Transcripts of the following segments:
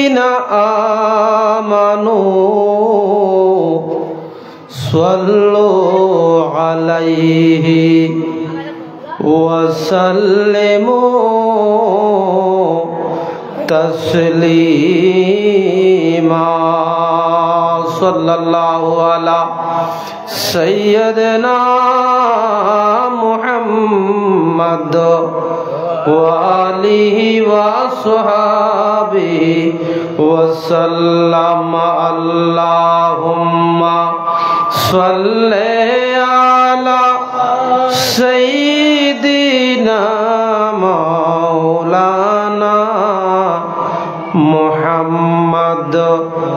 الذين آمنوا صلوا عليه وسلموا تسليما صلى الله على سيدنا محمد وآله وصحبه وسلم اللهم صل على سيدنا مولانا محمد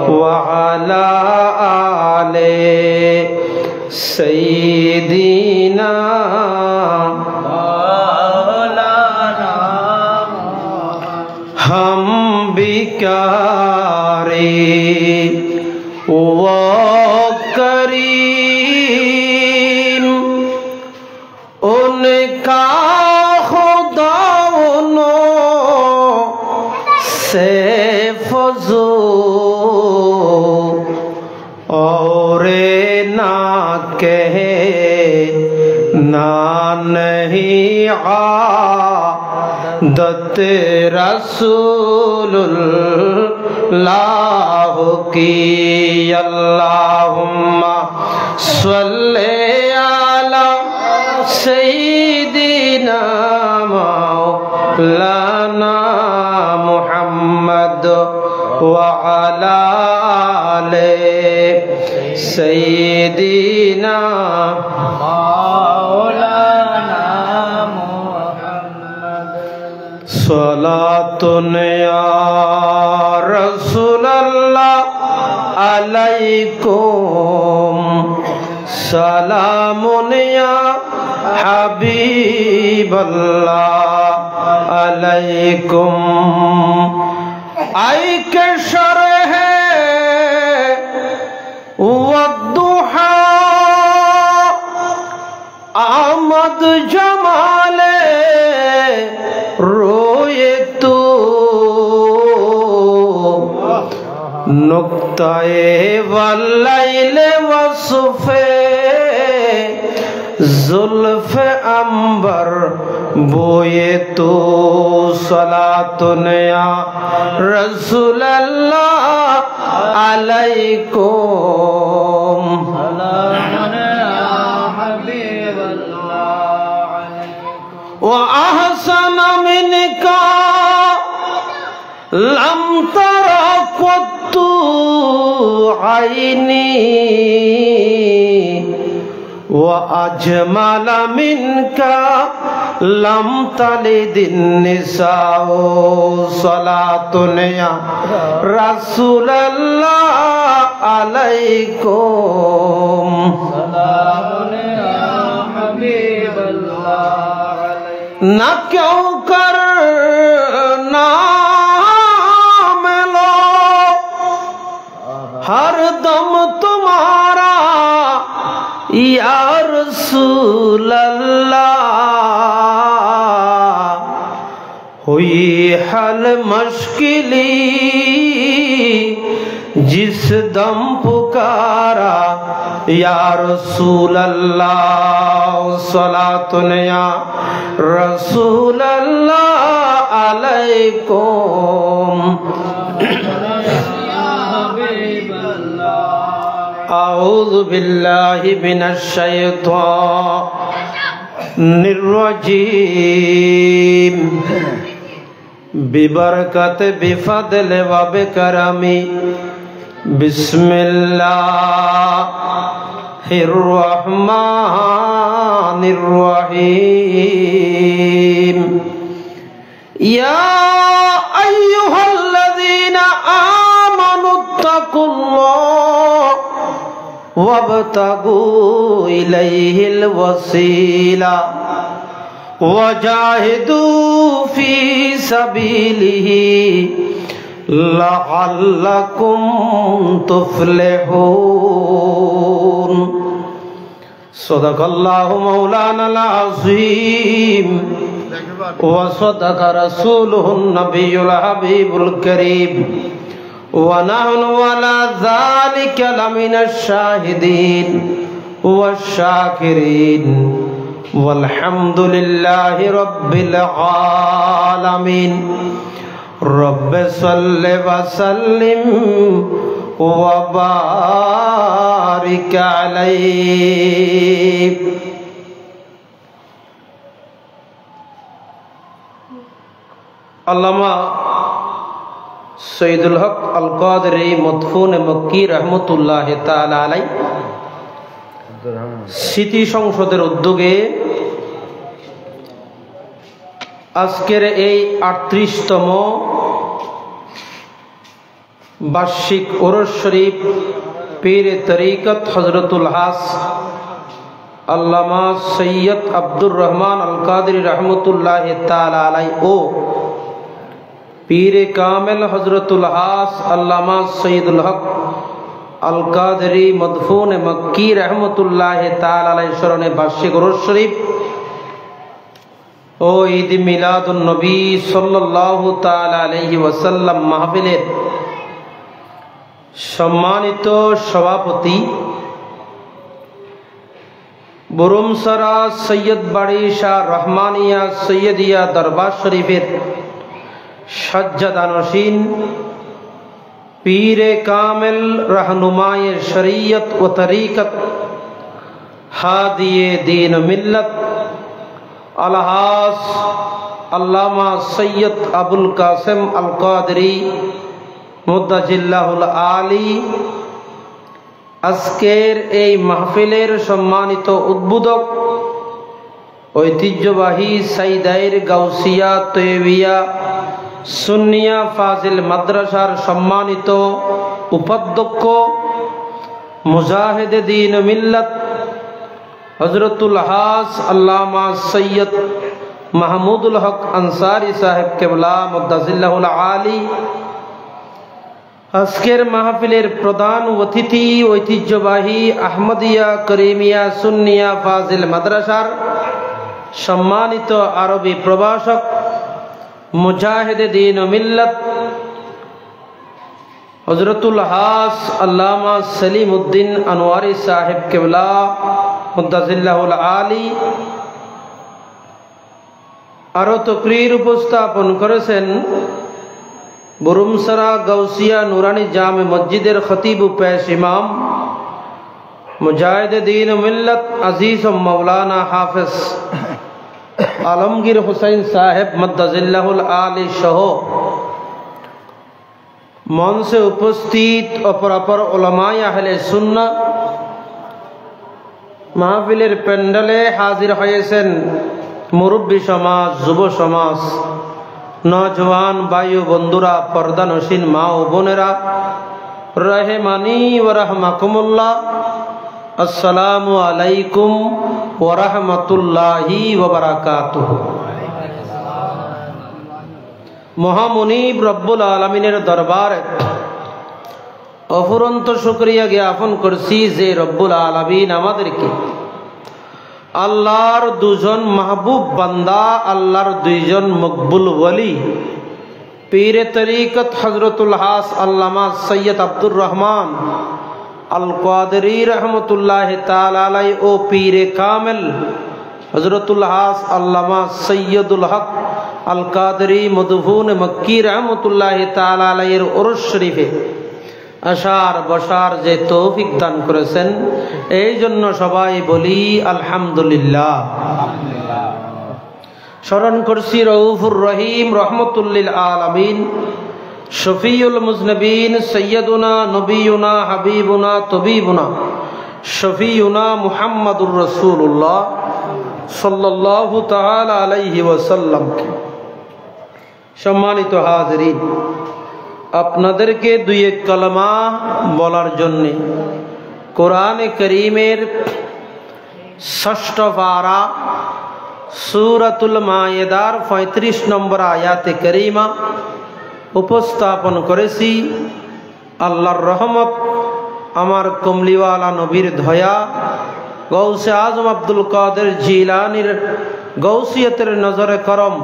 وعلى آل سيدنا ہم بیکاری و کریم ان کا خدا انہوں سے فضول اور نہ کہے نہ نہیں عادت رسول اللہ کی اللہم صلی علی سیدنا مولانا محمد وعلی آل سیدنا صلاۃ یا رسول اللہ علیکم سلام یا حبیب اللہ علیکم آئی کے شرح والضحا آمد جمال روئے تو نقطۂ واللیل وصف زلف عنبر بوئے تو صلاۃ یا رسول اللہ علیکم وَأَحْسَنَ مِنْكَ لَمْ تَرَ قَطُّ عَيْنِي وَأَجْمَلَ مِنْكَ لَمْ تَلِدِ النِّسَاءُ صَلَاةٌ يَا رَسُولَ اللَّهِ عَلَيْكُمْ نہ کیوں کر نام لو ہر دم تمہارا یا رسول اللہ ہوئی حل مشکلی جس دم پکارا یا رسول اللہ صلاۃ یا رسول اللہ علیکم اعوذ باللہ من الشیطان الرجیم ببرکت بفضل و بکرمی بسم اللہ الرحمن الرحیم یا ایہا الذین آمنوا اتقوا اللہ وابتغوا الیہ الوسیلہ وجاہدوا فی سبیلہ لعلکم تفلحون صدق اللہ مولانا العظیم وصدق رسولہ النبی الحبیب الکریم ونحن على ذلك لمن الشاهدين والشاكرين والحمد لله رب العالمين رب صل وسلم وبارك عليه আল্লামা সৈয়দুল হক আল কাদরি মদফুন মক্কি রহমতুল্লাহ তাআলা আলাইহি স্মৃতি সংসদের উদ্যোগে আজকের এই ৩৮তম বার্ষিক ওরস শরীফ পীর তরিকত হযরতুল হাস আল্লামা সৈয়দ আব্দুর রহমান আল কাদরি রহমতুল্লাহ তাআলা আলাইহি ও পীর কামেল হযরতুল হাস আল্লামা সৈয়দুল হক আল কাদরি মদফুন মক্কি রহমতুল্লাহ তাআলা আলাইহির স্মরণে বার্ষিক ওরস শরীফ ও ঈদ মিলাদুন নবী সাল্লাল্লাহু তাআলা আলাইহি ওয়াসাল্লাম মাহফিলের সম্মানিত সভাপতি বুরুমসরা সৈয়দ বাড়ি শাহ রহমানিয়া সৈয়দিয়া দরবার শরীফের সজ্জাদানশীন পীরে কামেল रहनुमाए शरीयत व तरीकत हादिए दीन मिल्लत अलहास अल्लामा सैयद अबुल कासिम अल कादरी मुद्दाजिल्लाहुल आली আজকের এই মাহফিলের সম্মানিত উদ্বোধক ঐতিহ্যবাহী সাইদাইর গাউসিয়া তৈবিয়া সুন্নিয়া ফাজিল মাদ্রাসার সম্মানিত উপাধ্যক্ষ মুজাহিদে দ্বীন মিল্লাত হযরতুল হাস আল্লামা সৈয়দ মাহমুদুল হক আনসারী সাহেব কেবলা মুদ্দাজিল্লাহুল আলী আজকের মাহফিলের প্রধান অতিথি ঐতিহ্যবাহী আহমদিয়া করিমিয়া সুন্নিয়া ফাজিল মাদ্রাসার সম্মানিত আরবি প্রভাষক মুজাহিদে দ্বীন মিল্লাত হযরতুল হাস আল্লামা সলিম উদ্দিন আনোয়ারি সাহেব কেবলা মুদ্দাজিল্লাহুল আলী আরো তকরীর উপস্থাপন করেছেন বুরুমসরা গাউসিয়া নুরানি জামে মসজিদের খতিব ও পেশ ইমাম মুজাহিদে দ্বীন মিল্লাত আজিজ ও মাওলানা হাফেজ আলমগীর হুসাইন সাহেব মুদ্দাজিল্লাহুল আলী সহ মঞ্চে উপস্থিত অপরাপর উলামায়ে আহলে সুন্নাহ মাহফিলের প্যান্ডেলে হাজির হয়েছেন মুরব্বী সমাজ, যুব সমাজ, নওজওয়ান বায়ু বন্ধুরা, পর্দানশীন মা ও বোনেরা, রাহেমানি ওয়া রাহমাকুমুল্লাহ, আসসালামু আলাইকুম ওয়া রাহমাতুল্লাহি ওয়া বারাকাতুহু। মহামুনিব রব্বুল আলামিনের দরবারে অফুরন্ত শুকরিয়া জ্ঞাপন করছি যে রব্বুল আলামিন আমাদেরকে আল্লাহর দুজন মাহবুব বান্দা, আল্লাহর দুইজন মকবুল ওলি পীরে তরিকত হযরতুল হাস আল্লামা সৈয়দ আব্দুর রহমান আল কাদরি রহমতুল্লাহ তাআলা আলাইহি ও পীরে কামেল হযরতুল হাস আল্লামা সৈয়দুল হক আল কাদরি মদফুন মক্কি রহমতুল্লাহ তাআলা আলাইহির উরুস শরীফে আসার বসার যে তৌফিক দান করেছেন, এই জন্য সবাই বলি আলহামদুলিল্লাহ। স্মরণ করছি রউফুর রহিম রহমতুল লিল আলামিন শফিউল মুজনবিন সৈয়দুনা নবিয়ুনা হাবিবুনা তবিবুনা শফিউনা মুহাম্মাদুর রাসূলুল্লাহ সাল্লাল্লাহু তাআলা আলাইহি ওয়াসাল্লাম। সম্মানিত হাজিরিন, আপনাদেরকে দুই এক কালেমা বলার জন্য কোরআনে করিমের ৬ষ্ঠ পারা সূরাতুল মায়েদার ৩৫ নম্বর আয়াতে করিমা উপস্থাপন করেছি। আল্লাহর রহমত, আমার কমলিওয়ালা নবীর দয়া, গৌসে আজম আব্দুল কাদের জিলানির গৌসিয়তের নজরে করম,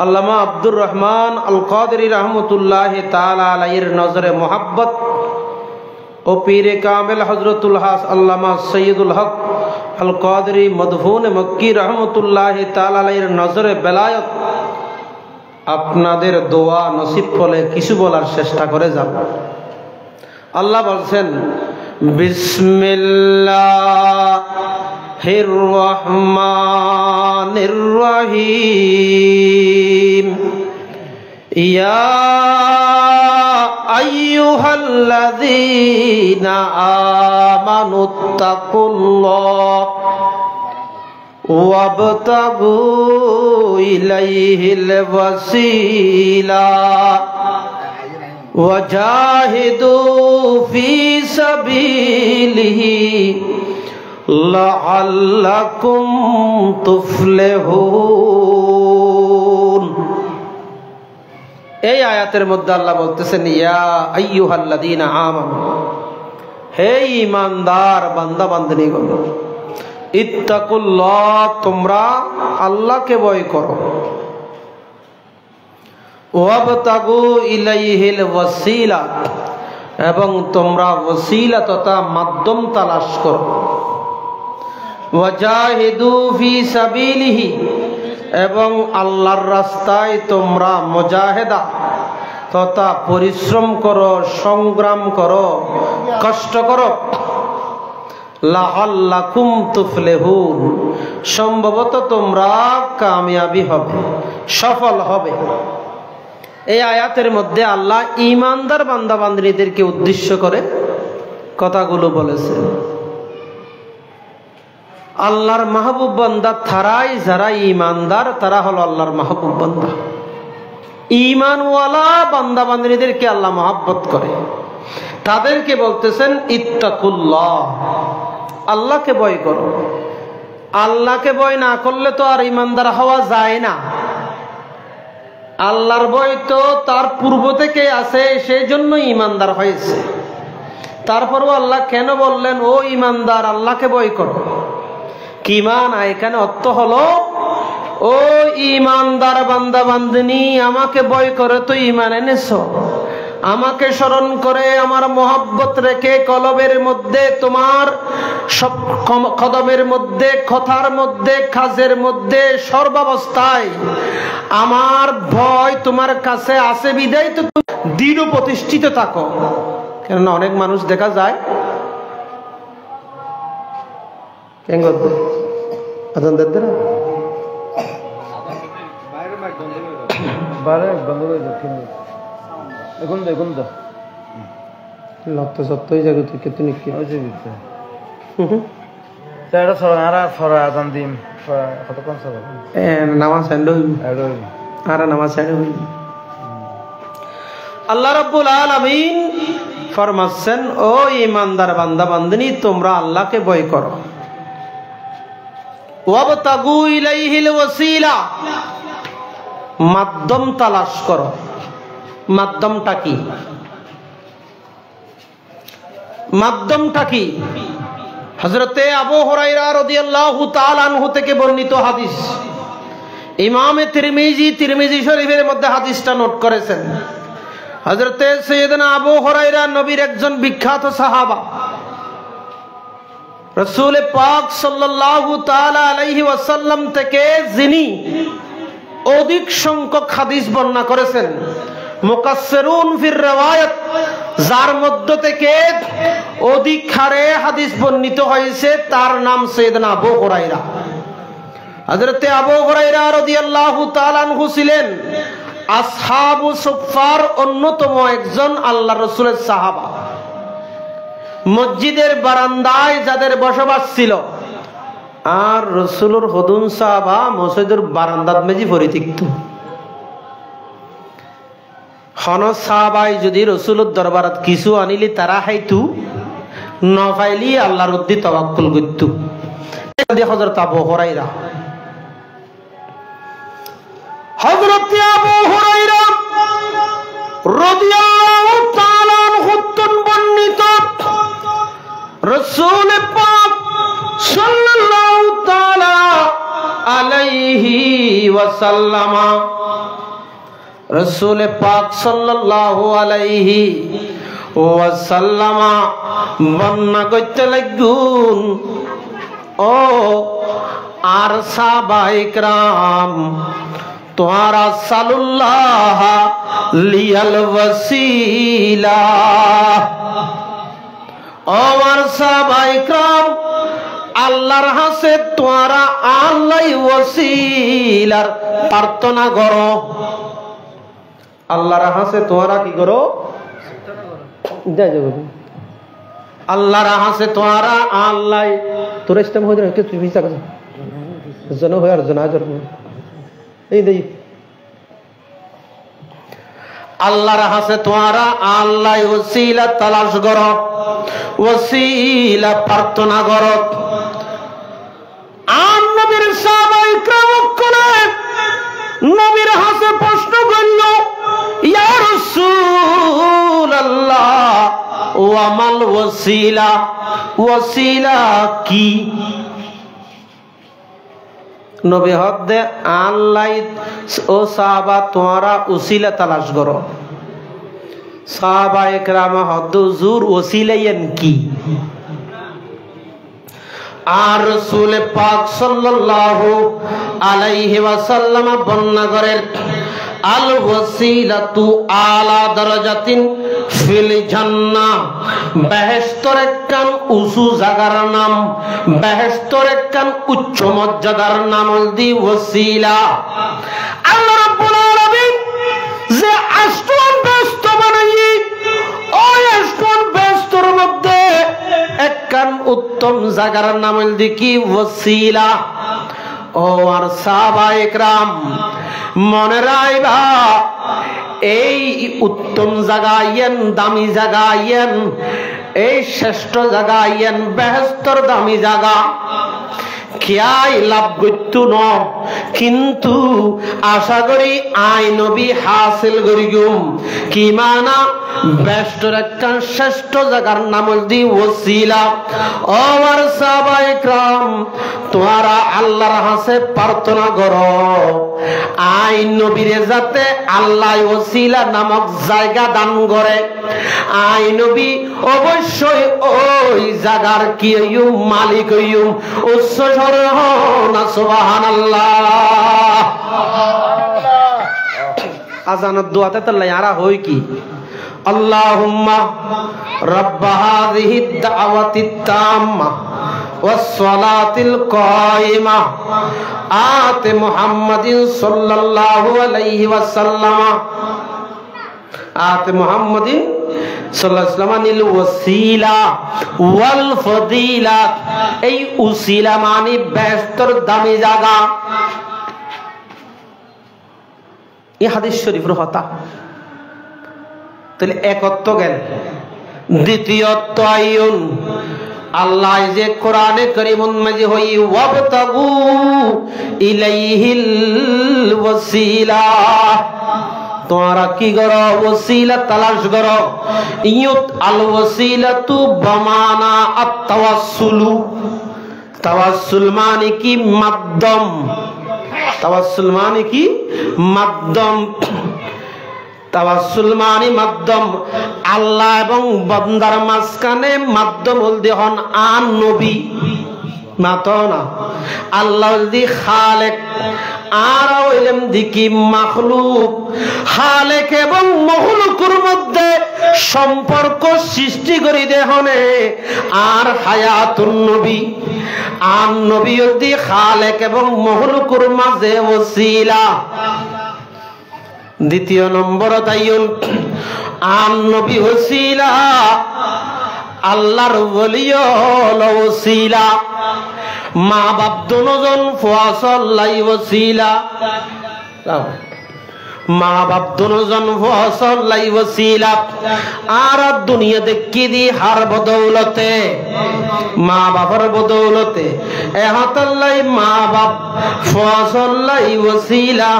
আল্লামা আব্দুর রহমান আল কাদেরী রহমতুল্লাহ তাআলা আলাইহির নজরে মোহাব্বত ও পীরে কামেল হযরতুল হাস আল্লামা সৈয়দুল হক আল কাদেরী মদফুন মক্কি রহমতুল্লাহ তাআলা আলাইহির নজরে বেলায়েত আপনাদের দোয়া নসিব ফলে কিছু বলার চেষ্টা করে যাব। আল্লাহ বলছেন বিসমিল্লাহির রহমানির রহিম ইয়া আইয়ুহাল্লাযীনা আমানুত্তাকুল্লাহ ওয়াবতাগু ইলাইহিল ওয়াসিলা ওয়াজাহিদু ফি সাবিলিহি লাআল্লাকুম তুফলিহুন। এই আয়াতের মধ্যে আল্লাহ বলতেছেন ইয়া আইয়ুহাল্লাযীনা আমানু, হে ঈমানদার বান্দা বান্দিনীগণ, ইত্তাকুল্লাহ, তোমরা আল্লাহকে ভয় করো, ওয়াবতাগু ইলাইহিল ওয়াসিলা, এবং তোমরা ওয়াসিলা তথা মাধ্যম তালাশ করো, ওয়াজাহিদু ফি সাবিলিহি, এবং আল্লাহর রাস্তায় তোমরা মুজাহিদা তথা পরিশ্রম করো, সংগ্রাম করো, কষ্ট করো, লাআল্লাকুম তুফলিহুন, সম্ভবত তোমরা কামিয়াবি হবে, সফল হবে। এই আয়াতের মধ্যে আল্লাহ ঈমানদার বান্দা বান্দীদেরকে উদ্দেশ্য করে কথাগুলো বলেছেন। আল্লাহর মাহবুব বান্দা তারাই যারা ঈমানদার, তারা হলো আল্লাহর মাহবুব বান্দা। ঈমানওয়ালা বান্দা বান্দীদেরকে আল্লাহ মহব্বত করে, তাদেরকে বলতেছেন ইত্তাকুল্লাহ, আল্লাহকে ভয় করো। আল্লাহকে ভয় না করলে তো আর ঈমানদার হওয়া যায় না। আল্লাহর ভয় তো তার পূর্ব থেকে আছে, সেই জন্য ঈমানদার হয়েছে। তারপরও আল্লাহ কেন বললেন ও ঈমানদার আল্লাহকে ভয় করো? কি মান এখানে অর্থ হলো, ও ঈমানদার বান্দা বান্দিনী, আমাকে ভয় করে তো ঈমান এনেছো, আমাকে স্মরণ করে আমার মহব্বত রেখে কলবের মধ্যে, তোমার সব কদমের মধ্যে, কথার মধ্যে, কাজের মধ্যে, সর্বাবস্থায় আমার ভয় তোমার কাছে আসে বিদায় তো দৃঢ় প্রতিষ্ঠিত থাকো। কেননা অনেক মানুষ দেখা যায় আল্লাহ রাব্বুল আলামিন ফরমাচ্ছেন ও ঈমানদার বান্দা বান্দিনী, তোমরা আল্লাহকে ভয় করো, ওয়াবতাগু ইলাইহিল ওয়াসিলা, মাধ্যম তালাশ করো। মাধ্যমটা কি? মাধ্যমটা কি? হযরতে আবু হুরায়রা রাদিয়াল্লাহু তাআলা আনহু থেকে বর্ণিত হাদিস, ইমামে তিরমিজি শরীফের মধ্যে হাদিসটা নোট করেছেন। হযরতে সাইয়েদনা আবু হুরায়রা নবীর একজন বিখ্যাত সাহাবা, রাসূল পাক সাল্লাল্লাহু তাআলা আলাইহি ওয়াসাল্লাম থেকে যিনি অধিক সংখ্যক হাদিস বর্ণনা করেছেন, মুকাসসিরুন ফির রিওয়ায়াত, যার মধ্য থেকে অধিক হারে হাদিস বর্ণিত হয়েছে, তার নাম সাইয়েদনা আবু হুরায়রা। হযরতে আবু হুরায়রা রাদিয়াল্লাহু তাআলা আনহু ছিলেন আসহাবু সুফফার অন্যতম একজন আল্লাহর রাসূলের সাহাবা। মসজিদের বারান্দায় যাদের বসবাস ছিল, আর রাসূলের হুদুন সাহাবা মসজিদের বারান্দাত মেজি পরিতিক্ত। হন সাহাবাই যদি রাসূলের দরবারত কিছু আনিলি তারা খাইতু, না পাইলি আল্লাহর উদ্দি তাওয়াক্কুল করতু। হযরত আবু হুরায়রা, হযরত আবু হুরায়রা রাদিয়াল্লাহু তাআলা আনহু বর্ণিত রাসূল পাক সাল্লাল্লাহু তাআলা আলাইহি ওয়াসাল্লাম रसूल पाक सल्लल्लाहु अलैहि ওয়াসাল্লামা বন্যা করতে লাগুন ও আর সাহাবায়ে کرام তোমারা সাল্লাল্লাহ লিয়াল ওয়াসিলা ও আর সাহাবায়ে کرام আল্লাহর কাছে তোমারা আল্লাহ ওয়াসিলার প্রার্থনা করো আল্লাহর কাছে তোমারা কি করো আল্লাহর কাছে তোমারা আল্লাহ তোর ইসলাম হয়ে যাবে তুই ভিসা কথা জন হয়ে আর জনাজর এই দেই আল্লাহর কাছে তোমারা আল্লাহ ওসিলা তালাশ করো ওসিলা প্রার্থনা করো আর নবীর সাহাবায়ে کرام কোনে নবীর কাছে প্রশ্ন করল ইয়া রাসূলুল্লাহ ওয়া মাল ওয়াসিলা ওয়াসিলা কি নবী হদে আল্লাহ ও সাহাবা তোমরা ওসিলা তালাশ করো সাহাবায়ে کرام হদ হুজুর ওসিলায়েন কি আর রাসূল পাক সাল্লাল্লাহু আলাইহি ওয়াসাল্লাম বর্ণনা করেন আল ওয়াসিলাতু আলা দারাজাতিন ফিল জান্নাহ বেহেশতের একখান উঁচু জায়গার নাম বেহেশতের একখান উচ্চ মর্যাদার নাম হলদি ওয়াসিলা আল্লাহ রাব্বুল আলামিন যে আসমান বেহেশত বানাই ওই আসমান বেহেশতের মধ্যে একখান উত্তম জায়গার নাম হলদি কি ওয়াসিলা ও আর সাহাবায়ে کرام মনে রাখবা এই উত্তম জায়গায়ন দামি জায়গায়ন এই শ্রেষ্ঠ জায়গায়ন বেহেশতের দামি জায়গা কিয়াই লাভ করতো ন কিন্তু আশা করি আই নবী হাসিল করি গুম কি মানা বেহেশতের একটা শ্রেষ্ঠ জায়গার নাম দি ওসিলা ও আর সাহাবায়ে کرام তোমরা আল্লাহর কাছে প্রার্থনা করো আই নবীর যাতে আল্লাহ ওসিলা নামক জায়গা দান করে আই নবী অবশ্যই ওই জায়গার কি হইম মালিক হইম উচ্চ না সুবহানাল্লাহ আযানের দোয়াতে তো লায়ারা হয় কি আল্লাহুম্মা রাব্ব হাযিহিদ দাওয়াতিত তাম্মা ওয়াস সালাতিল কায়িমা আতি মুহাম্মাদিন সাল্লাল্লাহু আলাইহি ওয়াসাল্লাম আতি মুহাম্মাদিন সাল্লাল্লাহু আলাইহি ওয়াসাল্লাম নিল ওয়াসিলা ওয়াল ফাদিলা এই উসিলা মানে বেহেশতের দামি জায়গা এই হাদিস শরীফের কথা তাহলে একত্ব গেল দ্বিতীয়ত আইন আল্লাহ যে কোরআনে কারীমুন মাঝে হই ওয়াবতাগু ইলাইহিল ওয়াসিলা তোমরা কি করো ওসিলা তালাশ করো ইয়ুত আল ওয়াসিলাতু বামানা আত তাওয়াসসুলু তাওয়াসসুল মানে কি মাধ্যম তাওয়াসসুল মানে কি মাধ্যম তাওয়াসসুল মানে মাধ্যম আল্লাহ এবং বান্দার মাঝখানে মাধ্যম হলদি হন আন নবী মাতো না আল্লাহ হলদি খালেক আর হইলেন দিকি মাখলুক খালেক এবং মখলুকের মধ্যে সম্পর্ক সৃষ্টি করি দেহনে আর হায়াতুন নবী আন নবী হলদি খালেক এবং মখলুকের মাঝে ওসিলা দ্বিতীয় নম্বর তাইয়ুন আন নবী ওসিলা আল্লাহর ওলিও ওসিলা মা বাপ দুজন ফসলাই ওসিলা মা বাপ দুজন ফসলাই ওসিলা আর দুনিয়া দেখি দি হার বদৌলতে মা বাবার বদৌলতে এহাতাল্লাই মা বাপ ফসলাই ওসিলা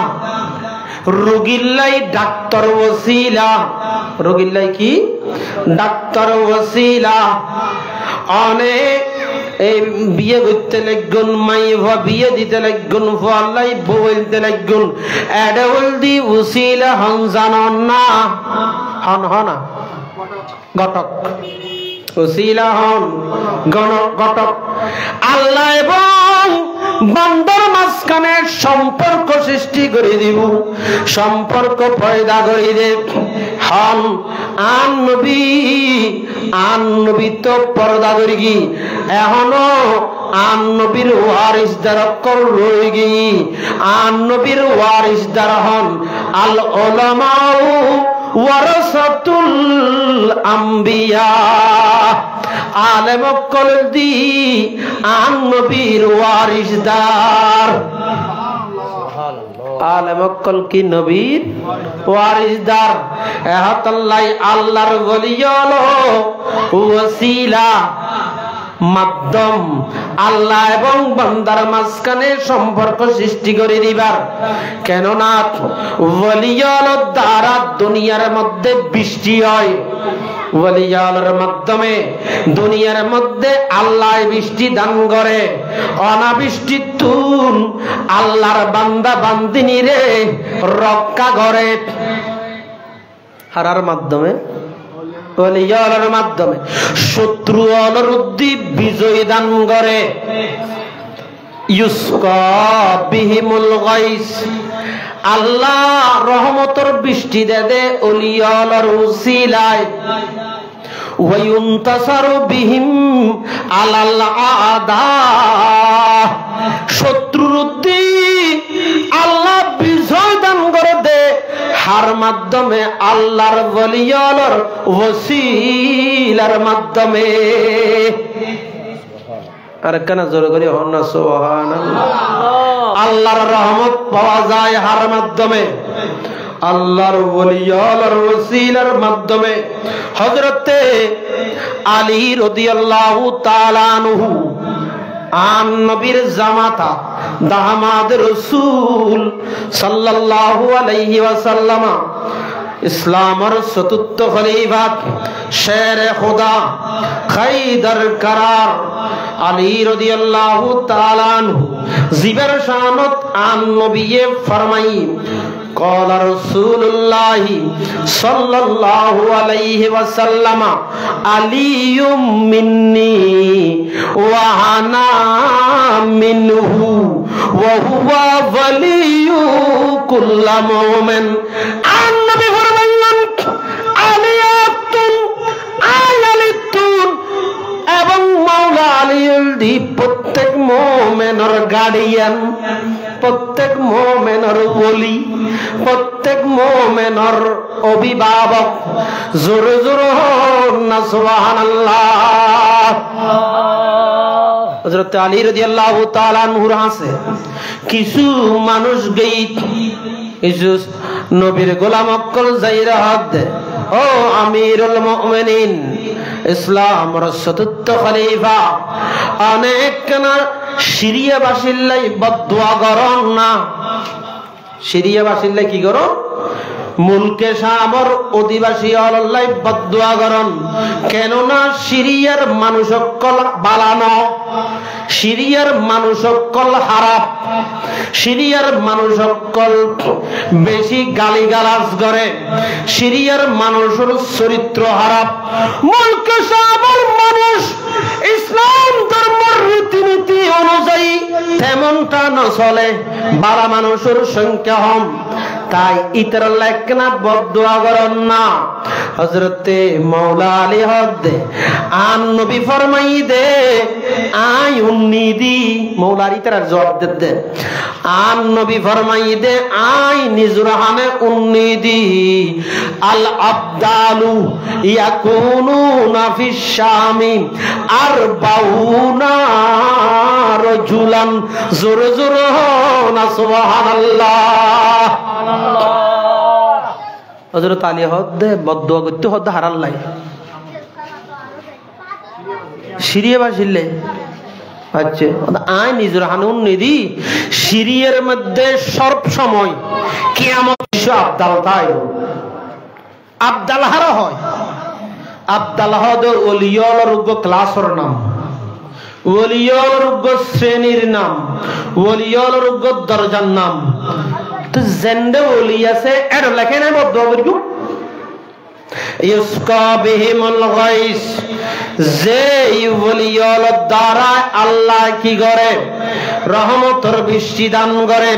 রোগিল্লাই ডাক্তার ওসিলা রোগিল্লাই কি ডাক্তার ওসিলা অনেক এই বিয়ে করতে লাগগুন, মাই বিয়ে দিতে লাগগুন, ফলাই বলতে লাগগুন, এডল দি উসিলা হন জানন না, হন হনা ঘটক, উসিলা হন ঘটক। আল্লাহ এবং বান্দার মাঝখানে সম্পর্ক সৃষ্টি করে দিব, সম্পর্ক পয়দা করে দে। হন আন নবী তো পর্দা করি কি এখনো আন নবীর ওয়ারিসদার অক্কল রয়ে গি। আন নবীর ওয়ারিসদার হন আল উলামাউ ওয়ারাসাতুল আম্বিয়া। আলেম অক্কল দি আন নবীর ওয়ারিসদার। আলেম অক্কল কি নবীর ওয়ারিসদার। এহতাল্লাই আল্লাহর ওলি হলো ওসিলা, মাধ্যম, আল্লাহ এবং বান্দার মাঝখানে সম্পর্ক সৃষ্টি করে দিবার। কেননা ওলিয়ার দ্বারা দুনিয়ার মধ্যে বৃষ্টি হয়, ওলিয়ার মাধ্যমে দুনিয়ার মধ্যে আল্লাহ বৃষ্টি দান করে। অনাবৃষ্টি তুন আল্লাহর বান্দা বান্দিনীরে রক্ষা করে হারার মাধ্যমে, ওলিয়ার মাধ্যমে শত্রু অলরুদ্ধি বিজয় দান করে। ইউসকা বিহিমুল গাইস, আল্লাহ রহমতের বৃষ্টি দে ওলিয়ার উসিলায়। ওয়ায়ুনতাসারু বিহিম আলাল আদা, শত্রুরুদ্ধি আল্লাহ বিজয় দান করে দে হার মাধ্যমে, আল্লাহর ওলিয়ার ওসিলার মাধ্যমে। আর কেন জোর করে হন না সুবহানাল্লাহ। আল্লাহর রহমত পাওয়া যায় হার মাধ্যমে, আল্লাহর ওলিয়ার ওসিলার মাধ্যমে। হযরতে আলী রাদিয়াল্লাহু তাআলা আনহু আন নবীর জামাতা দামাদ রাসূল সাল্লাল্লাহু আলাইহি ওয়াসাল্লাম, ইসলামের চতুর্থ খলিফা শেরে খুদা খাইদার কারার আলী রাদিয়াল্লাহু তাআলা আনহু জিবর শানত আন নবিয়ে ফরমাই قال رسول الله صلى الله عليه وسلم علي مني وانا منه وهو ولي كل مؤمن। النبي ফরমাইলেন আলিয়াতুন আয়ালিতুন, এবং মাওলা আলীর দি প্রত্যেক মুমিনের গার্ডিয়ান, প্রত্যেক মুমিনের ওলি, প্রত্যেক মুমিনের অভিভাবক। জোরে জোরে না সুবহানাল্লাহ। হযরত আলী রাদিয়াল্লাহু তাআলা আনহুর আছে কিছু মানুষ গই, কিছু নবীর গোলাম অক্কল যাইরা হাত দে, ও আমিরুল মুমিনিন, ইসলামের চতুর্থ খলিফা, অনেক কেনা সিরিয়া বাসিল্লাই বদদুয়া করন না। সিরিয়া বাসিল্লাই কি করো? মুলকে শামর অধিবাসী আল্লাহ বদদুয়া করন। কেননা সিরিয়ার মানুষ সকল বালানো, সিরিয়ার মানুষ সকল হারাপ, সিরিয়ার মানুষ সকল বেশি গালিগালাজ করে, সিরিয়ার মানুষের চরিত্র হারাপ। মুলকে শামর মানুষ ইসলাম ধর্মের রীতিনীতি অনুযায়ী তেমনটা না চলে, বালা মানুষের সংখ্যা কম, তাই ইতর লেখনা বদদুয়া করেন না। হযরতে মাওলা আলী হদ আন নবী ফরমাই দে আই উন্নিদি, মাওলা আলী তার জবাব দে আন নবী ফরমাই দে আই নিজরাহানে উন্নিদি আল আবদালু ইয়াকুনুনা ফিশ শামি আরবাউনা রাজুলান। জোরে জোরে না সুবহানাল্লাহ। হযরত আলী হদ বদদুয়া করতে হদ হারাল্লাই সিরিয়া বাসিলে। আচ্ছা, আই নিজের হানুন নিদি সিরিয়ার মধ্যে সর্ব সময় কিয়ামত আবদাল তাই আবদাল হারা হয়। আবদাল হদ ওলিয়র ক্লাসর নাম, ওলিয়র শ্রেণীর নাম, ওলিয়র দরজার নাম। তো জেন্ডে ওলি আছে এর লেখে নাই বদ্ধ করিব ইউসকা বিহিমুল গাইস, যে ওলিয়র দ্বারা আল্লাহ কি করে রহমতের বৃষ্টি দান করে।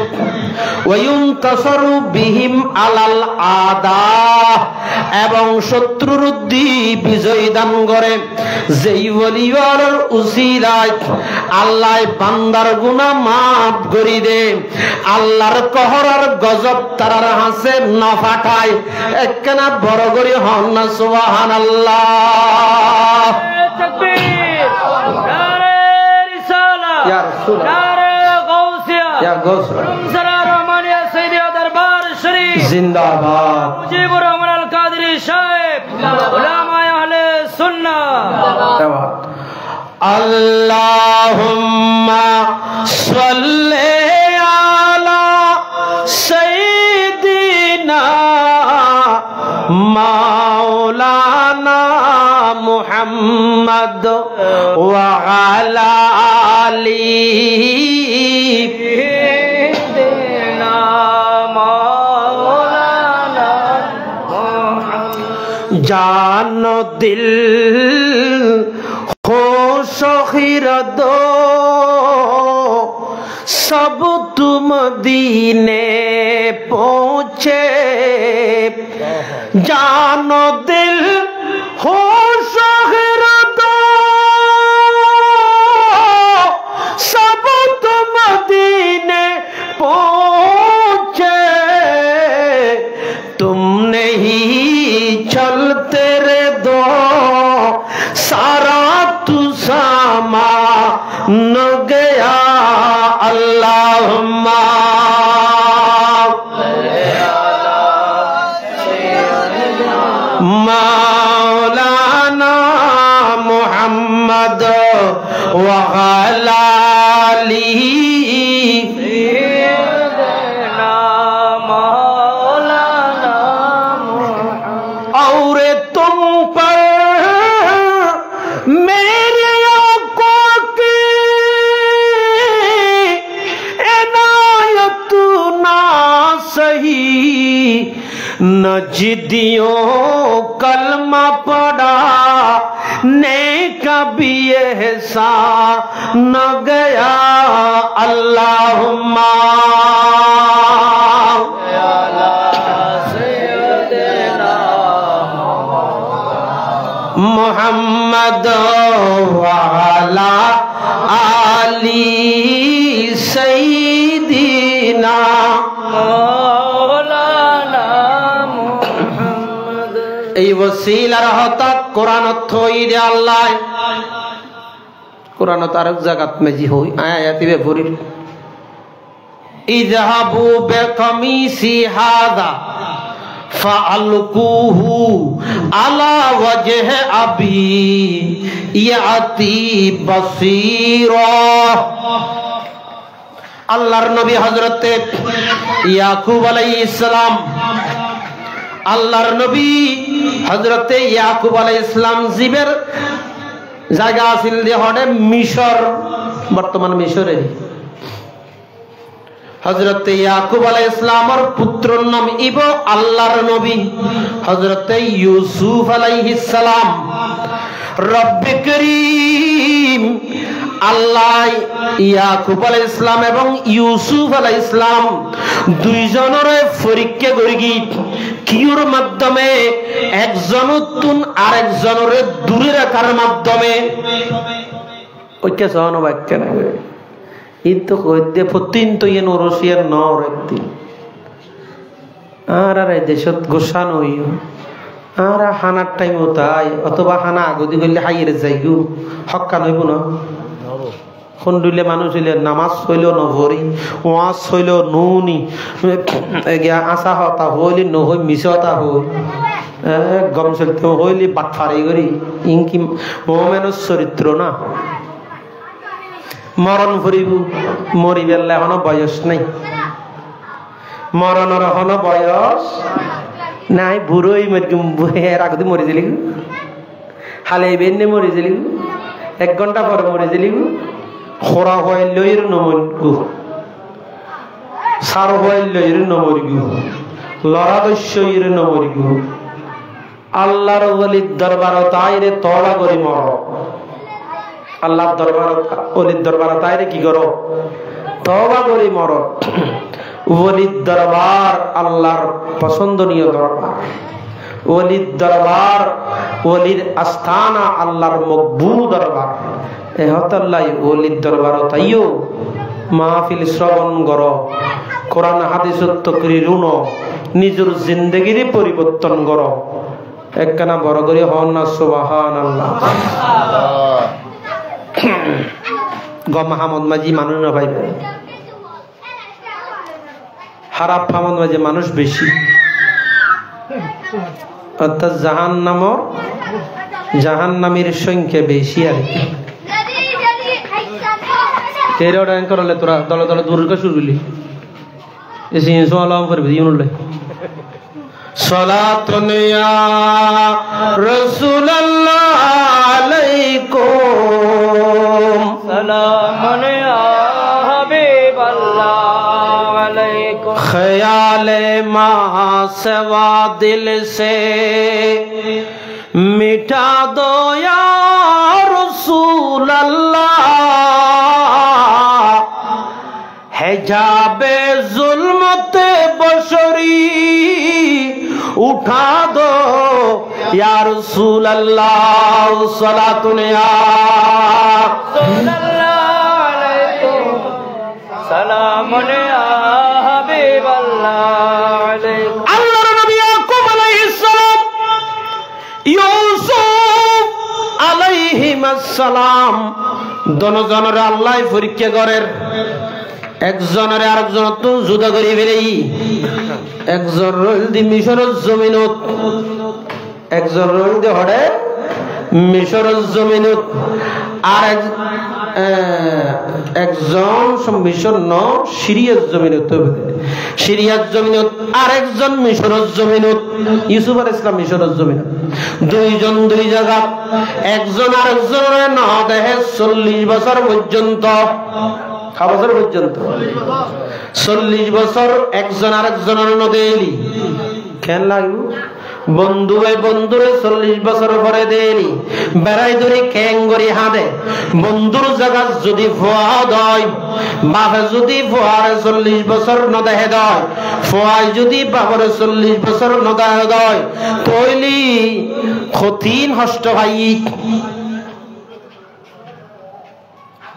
ওয়ায়ুনতাসারু বিহিম আলাল আদা, এবং শত্রুর বিজয় দান করে। যেই ওলিয়র উসিলায় আল্লাহ বান্দার গুনাহ মাফ করে দে, আল্লাহর কহর আর গজব তারার হাসে না ফাটায়। একখানা বড় করে হন না সুবহানাল্লাহ। তাকবীর, নারে রিসালাত, ইয়া রাসূলুল্লাহ, নারে গাউসিয়া, ইয়া গাউসিয়া, রমজান রহমানিয়া সাইয়্যিদ দরবার শরীফ জিন্দাবাদ। মুজিবুর রহমান আল কাদেরী সাহেব, উলামায়ে আহলে সুন্নাহ জিন্দাবাদ। আল্লাহুম্মা সাল্লি আলা সাইয়্যিদিনা মাওলানা মুহাম্মদ ওয়া আলা আলিহি সাইয়্যিদিনা মাওলানা মুহাম্মদ। জান দিল खुश खिरद सब तुम दीने पहुँचे, जानो दिल खुश खिरद सब तुम दीने पहुँचे, तुमने ही चलते रे दो सारा तू सामा न गया। अल्लाहुम्मा मौलाना मुहम्मद व अला आलिही मौलाना मुहम्मद। और तुम पर मेरे आंखों की इनायत ना सही, न जिद्दियों कलमा पड़ा ने कभी एहसान न गया। अल्लाहुम्मा मुहम्मद वाला आली सईदीना मौलाना मुहम्मद। এই ওসিলার হতা কোরআন থই দে আল্লাহ। কোরআন তারক জাগাত মেজি হই আয়াতি বে পড়ি ইযহাবু বিকামিসি হাযা ফাআলকুহু আলা ওয়াজহি আবি ইয়াতি বাসীরা। আল্লাহর নবী হযরতে ইয়াকুব আলাইহিস সালাম, আল্লাহর নবী হযরতে ইয়াকুব আলাইহিস সালাম জীবের জায়গা আছিল যে হডে মিশর, বর্তমান মিশরে। হযরতে ইয়াকুব আলাইহিস সালামের পুত্রর নাম ইব আল্লাহর নবী হযরতে ইউসুফ আলাইহিস সালাম। রব্বে করিম আল্লাহ ইয়াকুব আলাইহিস সালাম এবং ইউসুফ আলাইহিস সালাম দুইজনের পরীক্ষা করি কিউর মাধ্যমে, একজন তুন আরেকজনের দূরে রাখার মাধ্যমে। ঐক্য সহন বাক্য না কিন্তু কইতে প্রতিদিন তো ইয়ে রশিয়ার নর একদিন আর আর দেশত গোসা নই আর হানার টাইম তাই অথবা হানা আগদি করলে হাইয়ের যাইগু হক্কা নইব না। খুন্ডুলে মানুষ হইলে নামাজ হইল নভরি, ওয়াজ হইল নুনি, আশা হতা হইলি নহই মিছে হতা হই গম চলতে হইলি বাটফারি করি ইনকি মোমেনের চরিত্র না। মরণ ফুরিব, মরি বেলা এখনো বয়স নাই, মরণের এখনো বয়স নাই। বুড়োই এর আগতে মরি যালি হালে বেনে মরি যালি 1 ঘন্টা পরে মরে দিলি খোরা হয় লইর নমরগু সার হয় লইর নমরগু লড়া দস্যইর নমরগু আল্লাহর ওলির দরবার তাইরে তওবা করি মর আল্লাহর দরবার ওলির দরবার তাইরে কি করো তওবা করি মর ওলির দরবার আল্লাহর পছন্দনীয় দরবার ওলির দরবার ওলির আস্থানা আল্লাহর মকবুল দরবার এ হতাল্লাই ওলির দরবার তাইও মাহফিল শ্রবণ করো কোরআন হাদিসত তকরিরুন নিজের জিন্দেগির পরিবর্তন করো একখানা বড় করে হন না সুবহানাল্লাহ গ মাহমুদ মাঝি মানুষ না পাইবে খারাপ মাহমুদ মাঝি মানুষ বেশি অর্থাৎ জাহান্নামীর সংখ্যা বেশি আর কি তেরো টাইম করলে তোরা দলে দলে দূর শুরু করলি এসে সালাম করবি ইউনুল্লাহ সালাতুন ইয়া রাসূলুল্লাহ আলাইকুম সালামুন ইয়া হাবিবাল্লাহ আলাইকুম ख्याले मा सवा दिल से मिटा दो या रसूल अल्लाह हिजाबे जुल्मत बशरी उठा दो या रसूल अल्लाह सलातुन या सलामुन या हाबिबाल्लाह अल्लाह नबी याकूब अलैहिस सलाम यूसुफ अलैहिस सलाम दोनों জনের আল্লাহ পরীক্ষা করেন একজনের আরেকজন তো যুদ্ধ করি ফেলেই একজন রইল দি মিশরের জমিনত একজন রইল দি হড়ে মিশরের জমিনত আর একজন মিশর ন সিরিয়ার জমিনত সিরিয়ার জমিনত আর একজন মিশরের জমিনত ইউসুফ আলাইহিস সালাম মিশরের জমিনত দুইজন দুই জায়গা একজন আরেকজনের না দেহে 40 বছর পর্যন্ত বছর পর্যন্ত 40 বছর একজন আরেকজনের নদেলি কেন লাগবে বন্ধু ভাই বন্ধুরে 40 বছর পরে দেলি বেড়াই ধরে ক্যাঙ্গরি হাঁদে বন্ধুর জায়গা যদি ফোয়া দেয় বাপে যদি ফোয়ারে 40 বছর নদেহে দেয় ফোয়াই যদি বাপরে 40 বছর নদেহে দেয় তৈলি কঠিন হষ্ট ভাই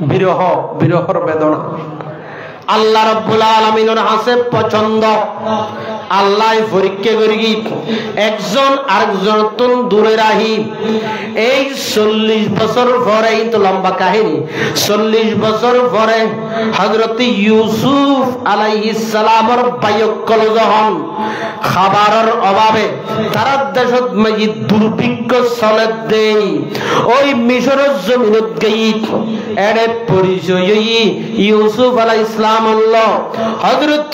বিরহর বেদনা আল্লাহ রাব্বুল আলামিনের হাসে পছন্দ আল্লাহ পরীক্ষা করি একজন আরেকজন তুন দূরে রাহি এই 40 বছর পরে তো লম্বা কাহিনী 40 বছর পরে হযরত ইউসুফ আলাইহিস সালামের বায়কল যখন খাবারের অভাবে তারা দেশত মাঝি দুর্ভিক্ষ চলে দেই ওই মিশরের জমিনত গই এড়ে পরিচয় ইউসুফ আলাইহিস সালাম আল্লাহ হযরত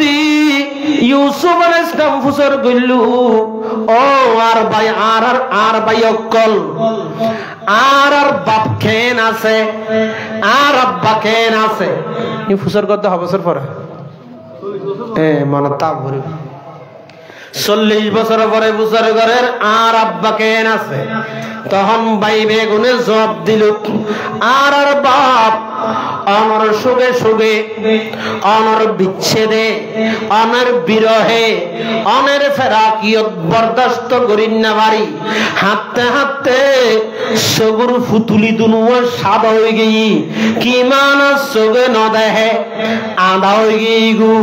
ইউসুফ আলাইহিস সালাম ফুসর গইলু ও আর ভাই আর ভাই অকল আর বাপ কেন আছে আর আব্বা কেন আছে ই ফুসর কত বছর পরে মনে তা ভরে 40 বছর পরে ফুসর ঘরের আর আব্বা কেন আছে তখন ভাই বেগুনে জবাব দিল আর বাপ অনর সুগে সুগে অনর বিচ্ছেদে অনর বিরহে অনের ফেরাকিয়ত বরদাস্ত করিন না বাড়ি হাঁটতে হাঁটতে সগুর ফুতুলি দুনুয়া সাদা হয়ে গেই কি মান সগে ন দেহে আদা হয়ে গেই গু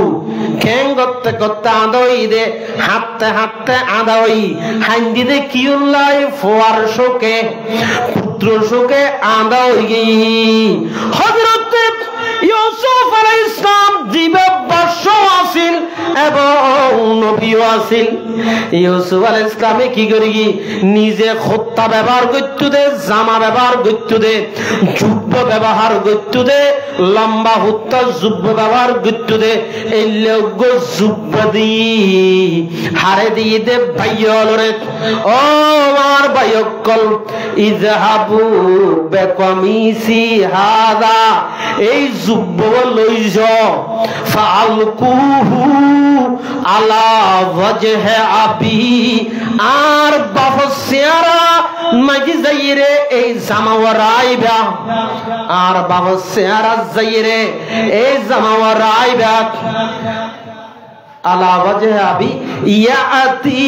খেং করতে করতে আদা হই দে হাঁটতে হাঁটতে আদা হই হান্দি দে কি উল্লাই ফোয়ার শোকে পুত্র শোকে আদা হয়ে গেই হযরত ইউসুফ আলাইহিস সালাম জীবে বর্ষ আছিল এবং নবীও আছিল ইউসুফ আলাইহিস সালামে কি করি নিজে খোত্তা ব্যবহার করতে দে জামা ব্যবহার করতে দে জুব্ব ব্যবহার করতে দে লম্বা হুত্তা জুব্ব ব্যবহার করতে দে এই লোক জুব্ব দি হারে দিয়ে দে ভাইয়লরে ও আমার ভাই ভাইকল ইযহাবু বিকামিসি হাদা এই জুব্ব লই যাও ফালকুহু আলা ওয়াজহে আবি আর বাফসিয়ারা মাজি যাইরে এই জামাওয়ারাইবা আর বাফসিয়ারা যাইরে এই জামাওয়ারাইবা আলা ওয়াজহে আবি ইয়াতি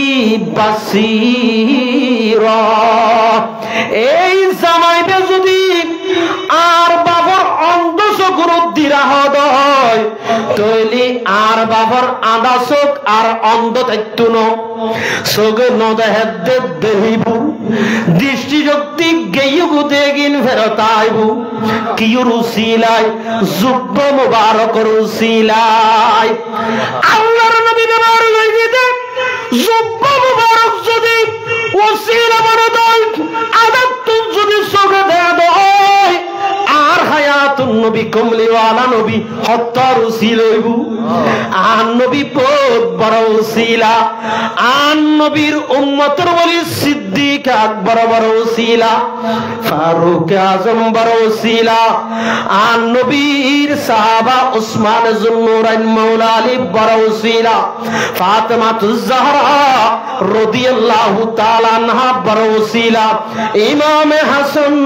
বাসীরা এই জামাইবে যদি আর বাবার অন্ধ চকুর দিরাহ হয় তৈলি আর বাবার আদা চোখ আর অন্ধ থাকতো ন চোখে নদেহে দেহিব দৃষ্টিশক্তি গেইবু দেগিন ফেরত আইবু কিউর উসিলাই যুব্ব মুবারকর উসিলাই আল্লাহর নবী ব্যবহার কইতে যুব্ব মুবারক যদি উসিলা বানায় আদত যদি চোখে দেয় আর হায়াতুন নবী কমলিওয়ালা নবী হত্যার উসিলা হইবু আর নবী বহুত বড় উসিলা আর নবীর উম্মতের বলি সিদ্দিক আকবর বড় উসিলা ফারুক আজম বড় উসিলা আর নবীর সাহাবা উসমান যুন্নুরাইন মাওলা আলী বড় উসিলা ফাতেমাতুজ জাহরা রাদিয়াল্লাহু তাআলা আনহা বড় উসিলা ইমাম হাসান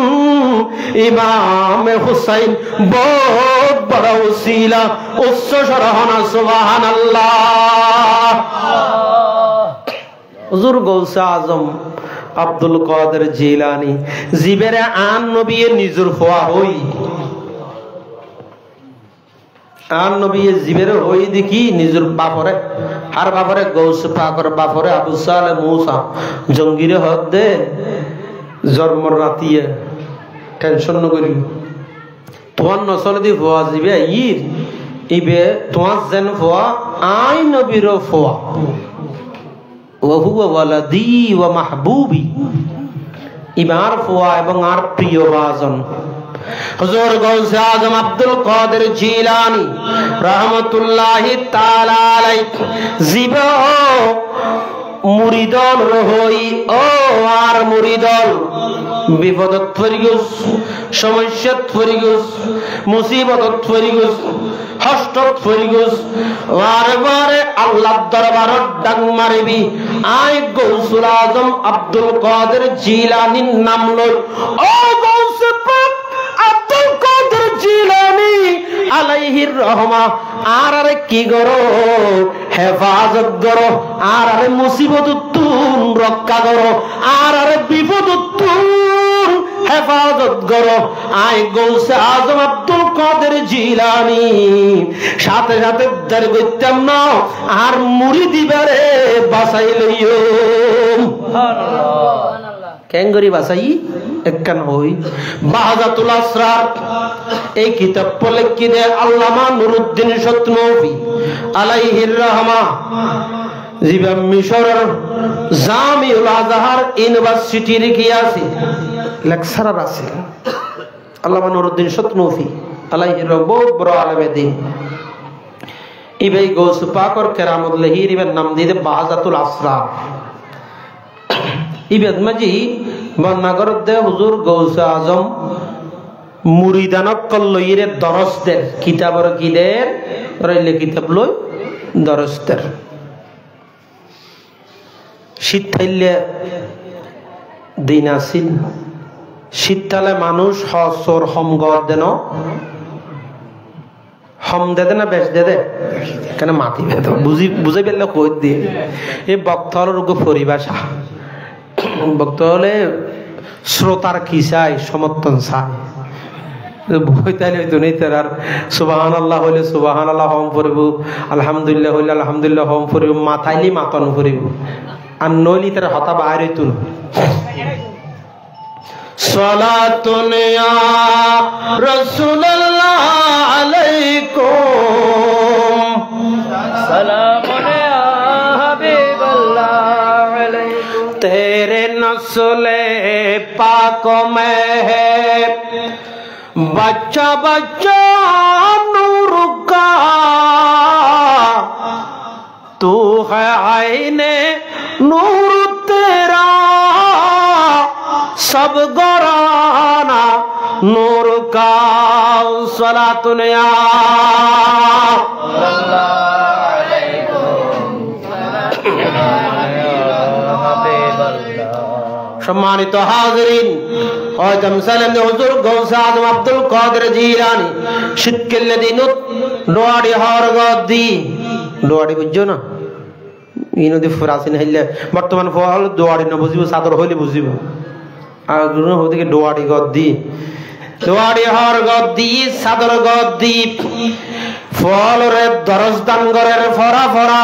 ইমাম হুসাইন বহুত বড় উসিলা উচ্চ সরহনা সুবহানাল্লাহ হুজুর গৌসে আজম আব্দুল কাদের জিলানী জিবেরে আন নবী নিজুর হওয়া হই আন নবী জিবেরে হই দেখি নিজুর বাপরে আর বাপরে গৌসে পাকর বাপরে আবু সালে মুসা জঙ্গিরে হদ দে জন্ম রাতিয়ে টেনশন নকরি তোমার নসল দি হওয়া জিবে ইর ইবে তোমার যেন হওয়া আই নবীর হওয়া ওহুয়া ওয়ালাদি ওয়া মাহবুবি ইবার ফোয়া এবং আর প্রিয় ভাজন হুজুর গৌসে আজম আব্দুল কাদের জিলানী রাহমাতুল্লাহি তাআলা আলাইহি জিব মুরিদল রহই ও আর মুরিদল বিপদত পরিগস সমস্যাত পরিগস মুসিবতত পরিগস হষ্টত পরিগস বারে বারে আল্লাহর দরবারত ডাক মারিবি আই গৌসুল আজম আব্দুল কাদের জিলানীর নাম লই ও গৌসে পাক আব্দুল কাদের জিলানী আলাইহির রহমা আর আরে কি করো হেফাজত করো আর আরে মুসিবত তুন রক্ষা করো আর আরে বিপদ তুন হেফাজত করো আই গৌসে আজম আব্দুল কাদের জিলানী সাথে সাথে দাঁড় করতাম না আর মুড়ি দিবারে বাসাই লইও কেঙ্গরি বাসাই একখান হই বাহাজাতুল আসরার এই কিতাব পড়লে কি দে আল্লামা নুরুদ্দিন সতনবী আলাইহির রহমা জিবা মিশরের জামিউল আজহার ইউনিভার্সিটির কি আছে লেকচারার আছে আল্লামা নুরুদ্দিন সতনবী আলাইহির বহুত বড় আলেমে দিন ইবাই গৌস পাকর কেরামত লহির ইবের নাম দিয়ে বাহাজাতুল আসরার ইবেদ মাজি বন্নাগর দে হুজুর গৌসে আজম মুরিদানক কল্লইরে দরসদের কিতাবর কিদের রইলে কিতাব লই দরসদের শীত থাইলে দিন আসিল শীতকালে মানুষ হসর হমগ দেন হম দে না বেশ দে দে কেন মাতি বেদ বুঝাই পেলে কই দিয়ে এই বক্তল রোগ পরিভাষা বক্ত হলে শ্রোতার কি চাই সমর্থন চাই বই তাইলে হইতো নেই তার আর সুবহানাল্লাহ হইলে সুবহানাল্লাহ হম পড়িব আলহামদুলিল্লাহ হইলে আলহামদুলিল্লাহ হম পড়িব মাথাইলি মাতন পড়িব আর নইলি তার হতা বাহির হইতো না সালাতুন ইয়া রাসূলুল্লাহ আলাইকুম সালামুন ইয়া হাবিবাল্লাহ আলাইকুম तेरे नस्ले पाक में है बच्चा बच्चा नूर का तू है आईने नूर तेरा सब गोराना नूर का सलातुन या सम्मानित हाज़रीन और जमसलम हुजूर गौस आज़म अब्दुल कादिर जिलानी शिक्किल दिनुत डोआडी हार गद्दी डोआडी बुझो ना इनो दि फरासी नहिले बर्तमान फल डोआडी न बुझिबो सादर हइले बुझिबो আর গুণ হদিকে ডোয়াডি গদ্দি ডোয়াডি হার গদ্দি সাদর গদ্দি ফলরে দরজদান গরের ফরা ফরা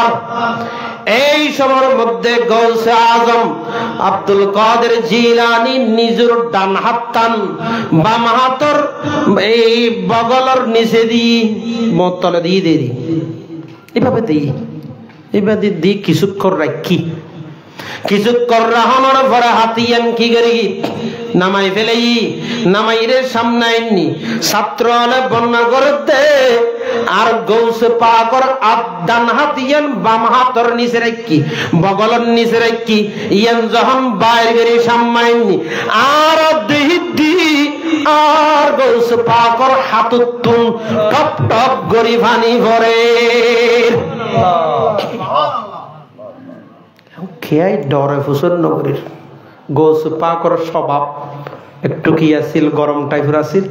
এই সময়ের মধ্যে গৌসে আজম আব্দুল কাদের জিলানী নিজের ডান হাতটান বাম হাতর এই বগলর নিচে দি মতলে দিয়ে দেই এইভাবে দেই এইভাবে দি কিছুক্ষণ রাখি কিছুক্ষণ রাহানোর পরে হাতিয়ান কি করি নামাই ফেলেই নামাইরে সামনে আইনি ছাত্র হলে বন্যা করতে আর গৌসে পাকর আদান হাতিয়ান বাম হাতর নিচে রাখি বগলর নিচে রাখি ইয়ান যখন বাইরে গেরি সামনে আইনি আর দিহি আর গৌসে পাকর হাতুতুন টপ টপ গরি পানি ভরে খেয়াই ডরে ফুসন নগরীর গোস পাকর স্বভাব একটু কি আছিল গরম টাইপের আছিল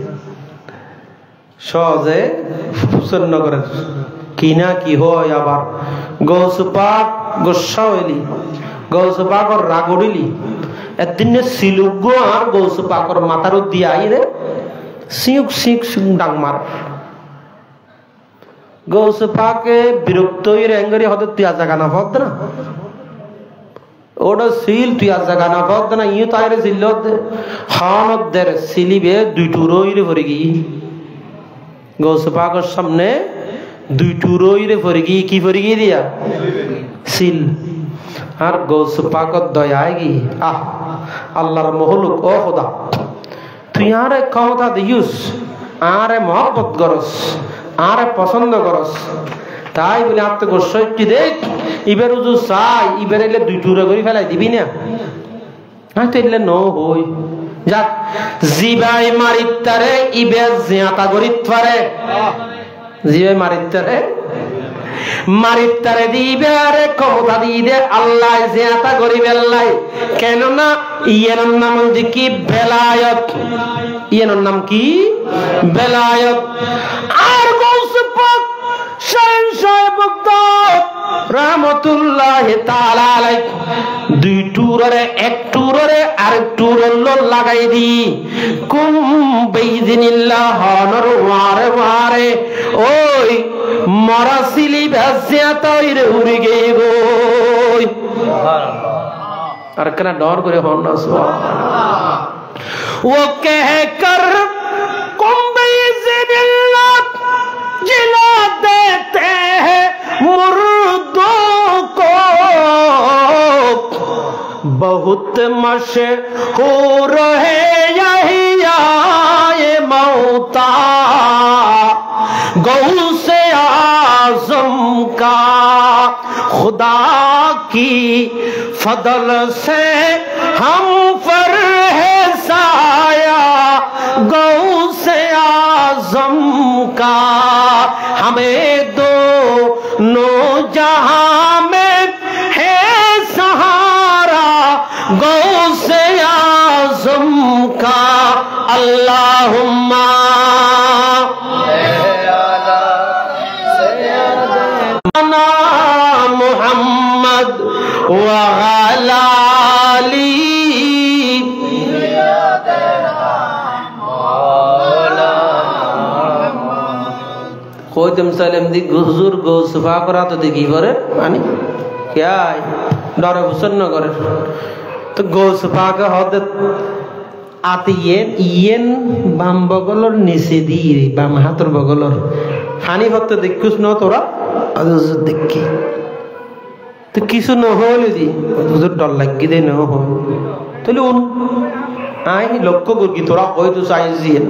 সহজে ফুসন নগরের কি না কি হয় আবার গোস পাক গোসা হইলি গোস পাকর রাগ উড়িলি একদিনে সিলুক আর গোস পাকর মাথার দিয়ে আই রে সিউক সিক ডাং মার গোস পাকে বিরক্ত হয়ে রেঙ্গরি হতে তুই জায়গা না ভদ না ওটা সিল তুই আর জায়গা না ভদ না ইয়ে তাইরে সিল হানদের সিলিবে দুই টুরোইরে ভরে গিয়ে গোস পাকের সামনে দুই টুরোইরে ভরে গিয়ে কি ভরে গিয়ে দিয়া সিল আর গোস পাকর দয়ায় গিয়ে আহ আল্লাহর মহলুক ও খোদা তুই আরে ক্ষমতা দিস আরে মহব্বত করস আরে পছন্দ করস তাই বলে আত্মগোষ্ঠী দেখ ইবের উজু চাই ইবের এলে দুই টুরা করে ফেলাই দিবি না হয়তো এলে ন হই যাক জিবাই মারিতারে ইবে জিয়াতা গরিত পারে জিবাই মারিতারে মারিতারে দিবে আরে ক্ষমতা দিয়ে আল্লাহ জিয়াতা গরিবে আল্লাহ কেননা ইয়ের নাম কি বেলায়ত ইয়ের নাম কি বেলায়ত আর গৌসে পাক শাহেনশাহ বাগদাদ রাহমাতুল্লাহি তাআলা আলাইহি দুই টুরে এক টুরে আরেক টুরে লাগাই দি কুম বিইযনিল্লাহ নর ওয়ারে ওয়ারে ওই মরাসিলি বাজিয়াতা ইরে উড়ি গে গই সুবহানাল্লাহ আর কেন ডর করে হন না সুবহানাল্লাহ ও कहकर कुम बिइज़निल्लाह जिला देते हैं मुर्दों को बहुत मशहूर है यही आए मौता गौसे आज़म का खुदा की फضल से हम पर है साया गौसे आज़म का हमें दोनों जहां में है सहारा गौसे आज़म का अल्लाहुम्मा मुहम्मद व अली कोई सालेम दी हुजूर गोसफा करा तो देखी करे मानी क्या डरे हुसन न करे तो गोसफा का हद आती येन बाम बगलर निसे दी रे बाम हाथर बगलर खानी भक्त देखुस न तोरा अदस देखी तो किसु न होले दी हुजूर डर लगी दे न हो तले उन आई लक्ष्य करगी तोरा कोई तो साइज दिए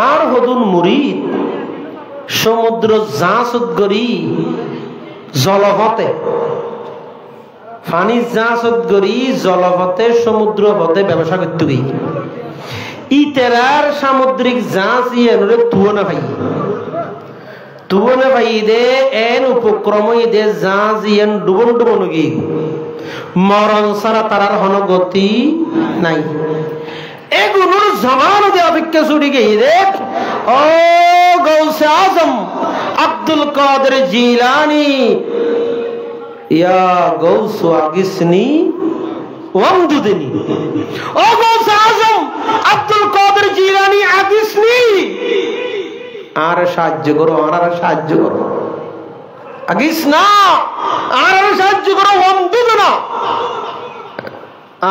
আর হদুন মুরিদ সমুদ্র জাঁচত গরি জলহতে পানি জাহাজত গড়ি জলপথে সমুদ্র পথে ব্যবসা করতে গই ইতেরার সামুদ্রিক জাহাজ ইয়েনরে তুবনে ভাই দে এন উপক্রম দে জাহাজ ইয়েন ডুবন গি মরণ ছাড়া তারার হন গতি নাই এগুলোর জমান দে অপেক্ষা ছুটি গই দেখ ও গৌসে আজম আব্দুল কাদের জিলানী ইয়া গৌসু আগিসনি ওয়ামদুদনি ও গৌসে আজম আব্দুল কাদের জিলানী আগিসনি আর সাহায্য করো আর সাহায্য করো আগিস না আর সাহায্য করো ওয়ামদুদনা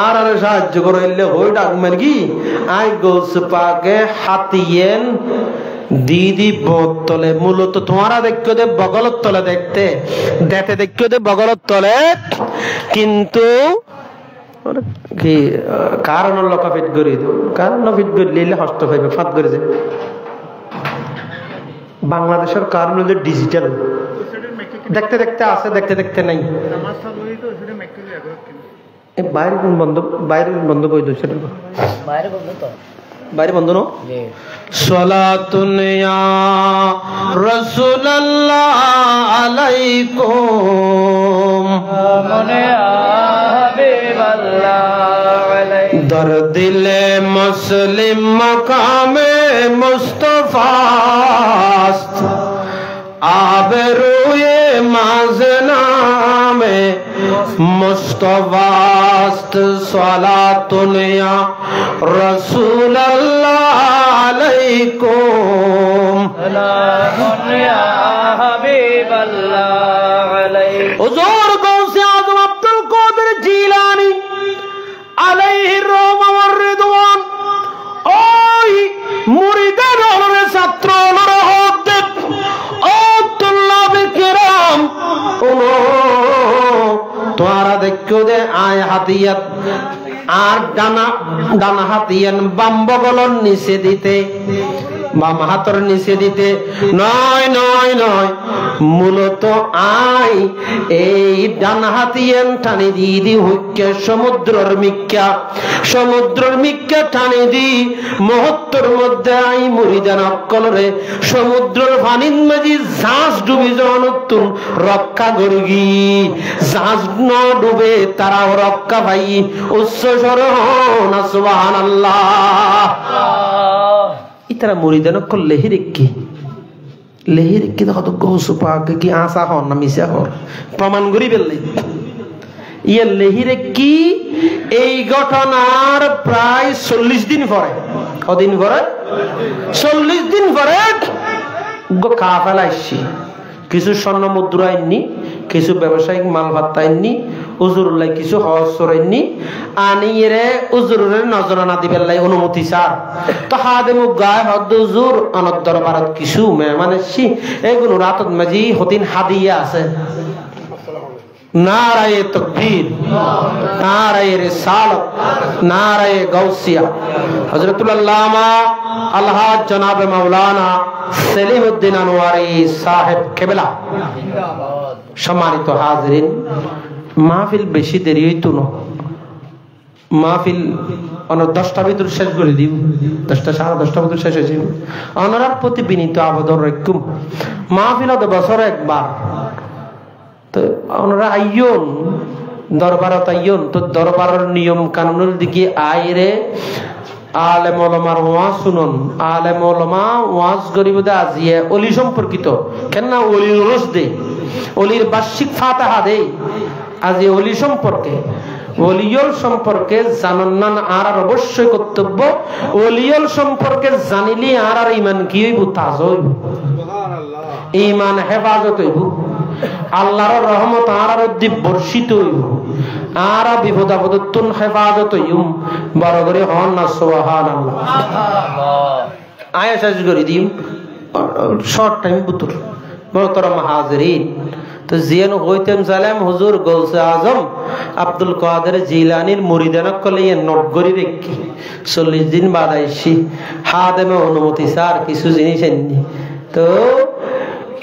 আর সাহায্য করো এলে হই ডাকমেন কি আই গৌস পাকে হাতিয়ান দিদি বোতলে মূলত তোমারা দেখো দে বগলত তলে দেখতে দেখো দে বগলত তলে কিন্তু কি কারণ লোকা ফিট করে দিও কারণ ফিট করে লিলে হস্ত পাইবে ফাত করে যায় বাংলাদেশের কারণ হলো ডিজিটাল দেখতে আছে দেখতে নাই বাইরে বন্ধ করে দিও সেটা বাইরে বন্ধ নো সালাতুন ইয়া রাসূলুল্লাহ আলাইকুম মনে হাবিবাল্লাহ আলাইকুম দর দিলে মুসলিম মাকামে মুস্তাফাস্ত আবরুয়ে মাজনামে মুস্তাফাস্ত সালাতুন ইয়া রাসূলুল্লাহ আলাইকুম সালামুন ইয়া হাবিবাল্লাহ আলাইকুম হুজুর গৌসে আজম আব্দুল কাদের জিলানী আলাইহি রহমা ওয়ার রিদওয়ান ওই মুরিদের হলরে ছাত্র নরহত ও তুল্লাবে কিরাম ওনো তোরা দেখো দে আয় হাতিয়াত আর ডানা হাতিয়ান বাম বগলর নিচে দিতে বাম হাতর নিচে দিতে নয় মূলত আই এই ডান হাতিয়ান টানি দি হইকে সমুদ্রের মিক্কা টানি দি মুহূর্তের মধ্যে আই মুরিদান অক্কলরে সমুদ্রের পানির মাঝি জাহাজ ডুবি যাওয়ার নতুন রক্ষা করগি জাহাজ ন ডুবে তারাও রক্ষা পাই উচ্চ স্বর না সুবহানাল্লাহ ইতারা মুরিদান অক্কল লেহিরেক্কি দেখো গৌসু পাকে কি আশা হন না মিশা হর প্রমাণ করি বেললে ইয়ে লেহিরেক্কি এই ঘটনার প্রায় 40 দিন পরে কদিন পরে 40 দিন পরে কাফেলা আসছি কিছু স্বর্ণ মুদ্রা আইননি কিছু ব্যবসায়িক মালপাত্তা আইননি হুজুরুল্লাহ কিছু হজ সরাইনি আনিয়ে হুজুরের নজরানা দিবেল্লাই অনুমতি স্যার তো হাদে মুখ গায়ে হদ হুজুর অনদ দরবারত কিছু মেহমান এসছি এগুলো রাতত মাঝি হতিন হাদিয়া আছে নারায়ে তাকবীর নারায়ে রিসালাত নারায়ে গাউসিয়া হযরতুল আল্লামা আলহাজ জনাব মাওলানা সেলিমউদ্দিন আনোয়ারি সাহেব কেবলা সম্মানিত হাজিরিন মাহফিল বেশি দেরি হইতো না মাহফিল অন 10টা ভিতর শেষ করে দিব 10টা 10:30 ভিতর শেষ হয়েছিল অনরার প্রতি বিনীত আবেদন রাখুম মাহফিল তো বছরে একবার তো ওনারা আইয়ন দরবারত আইয়ন তো দরবারের নিয়ম কানুনের দিকে আইরে আলেম ওলামার ওয়াজ শুনুন আলেম ওলামা ওয়াজ গরিবদে আজিয়ে ওলি সম্পর্কিত কেন না ওলির রোজ দে ওলির বার্ষিক ফাতিহা দে আজি ওলি সম্পর্কে ওলিয়ল সম্পর্কে জানান না আর অবশ্যই কর্তব্য ওলিয়ল সম্পর্কে জানিলে আর ঈমান কি হইব তাজ হইব সুবহানাল্লাহ ঈমান হেফাজত হইব আল্লাহর রহমত আর উদ্দীপ বর্ষিত হইব আর বিপদ আপদতুন হেফাজত হইম বড় করে হন না সুবহানাল্লাহ আয়াত করি দিম শর্ট টাইম বুতুর বড়তরম হাজিরিন তো জিয়ান হইতেন সালাম হুজুর গৌসে আজম আব্দুল কাদের জিলানীর মুরিদানক কলে নোট করি দেখি 40 দিন বাদ আইছি হাদেমে অনুমতি স্যার কিছু জিনিস এননি তো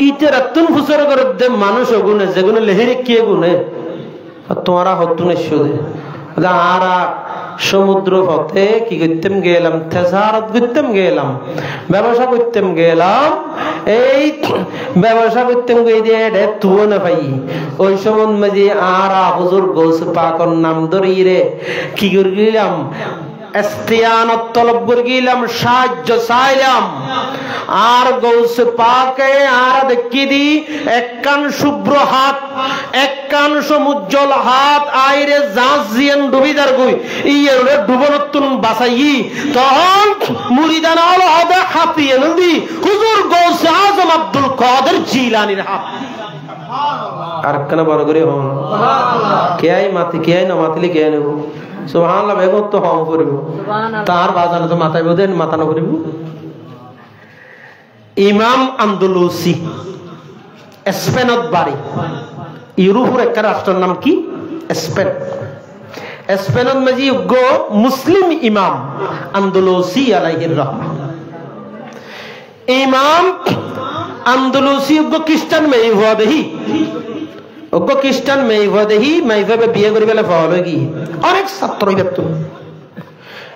ইতে রাতুন ফুসর করে দে মানুষ গুনে যেগুনে লেহিরে কি গুনে তোমারা হতুন শুধু আরা সমুদ্র পথে কি করতেম গেলাম, তেজারত করতেম গেলাম, ব্যবসা করতেম গেলাম, এই ব্যবসা করতেম গিয়ে তুও না ভাই ওই সময় মাঝে আরা হুজুর গৌস পাকর নাম ধরিয়ে কি করে গেলাম, ইস্তিয়ানত তলব করে গেলাম, সাহায্য চাইলাম। আর গৌস পাকে আর দেখি দি এক কান শুভ্র হাত, এক কান সমুজ্জ্বল হাত আইরে জাঁচ জিয়ান ডুবিদার গই ইয়ে ডুবনতুন বাসাই তখন মুরিদান আল হদা হাফিয়ে নদী হুজুর গৌস আজম আব্দুল কাদের জিলানির হাত। আর কেন বড় করে হন কে আই মাতি কে আই না মাতিলে কে নেব সুবহানাল্লাহ বেগম তো হম করিব তার বাজানো তো মাথায় বোধেন মাথা না করিব। ইমাম আন্দলুসি স্পেনত বাড়ি, ইউরোপের একটা রাষ্ট্রের নাম কি স্পেন। স্পেনত মাঝি মুসলিম ইমাম আন্দলুসি আলাইহির রহমা। ইমাম আন্দলুসি খ্রিস্টান মেয়ে হওয়া দেহি খ্রিস্টান মেয়ে হওয়া দেহি মাইভাবে বিয়ে করি বেলা ফল হয়ে গিয়ে অনেক ছাত্র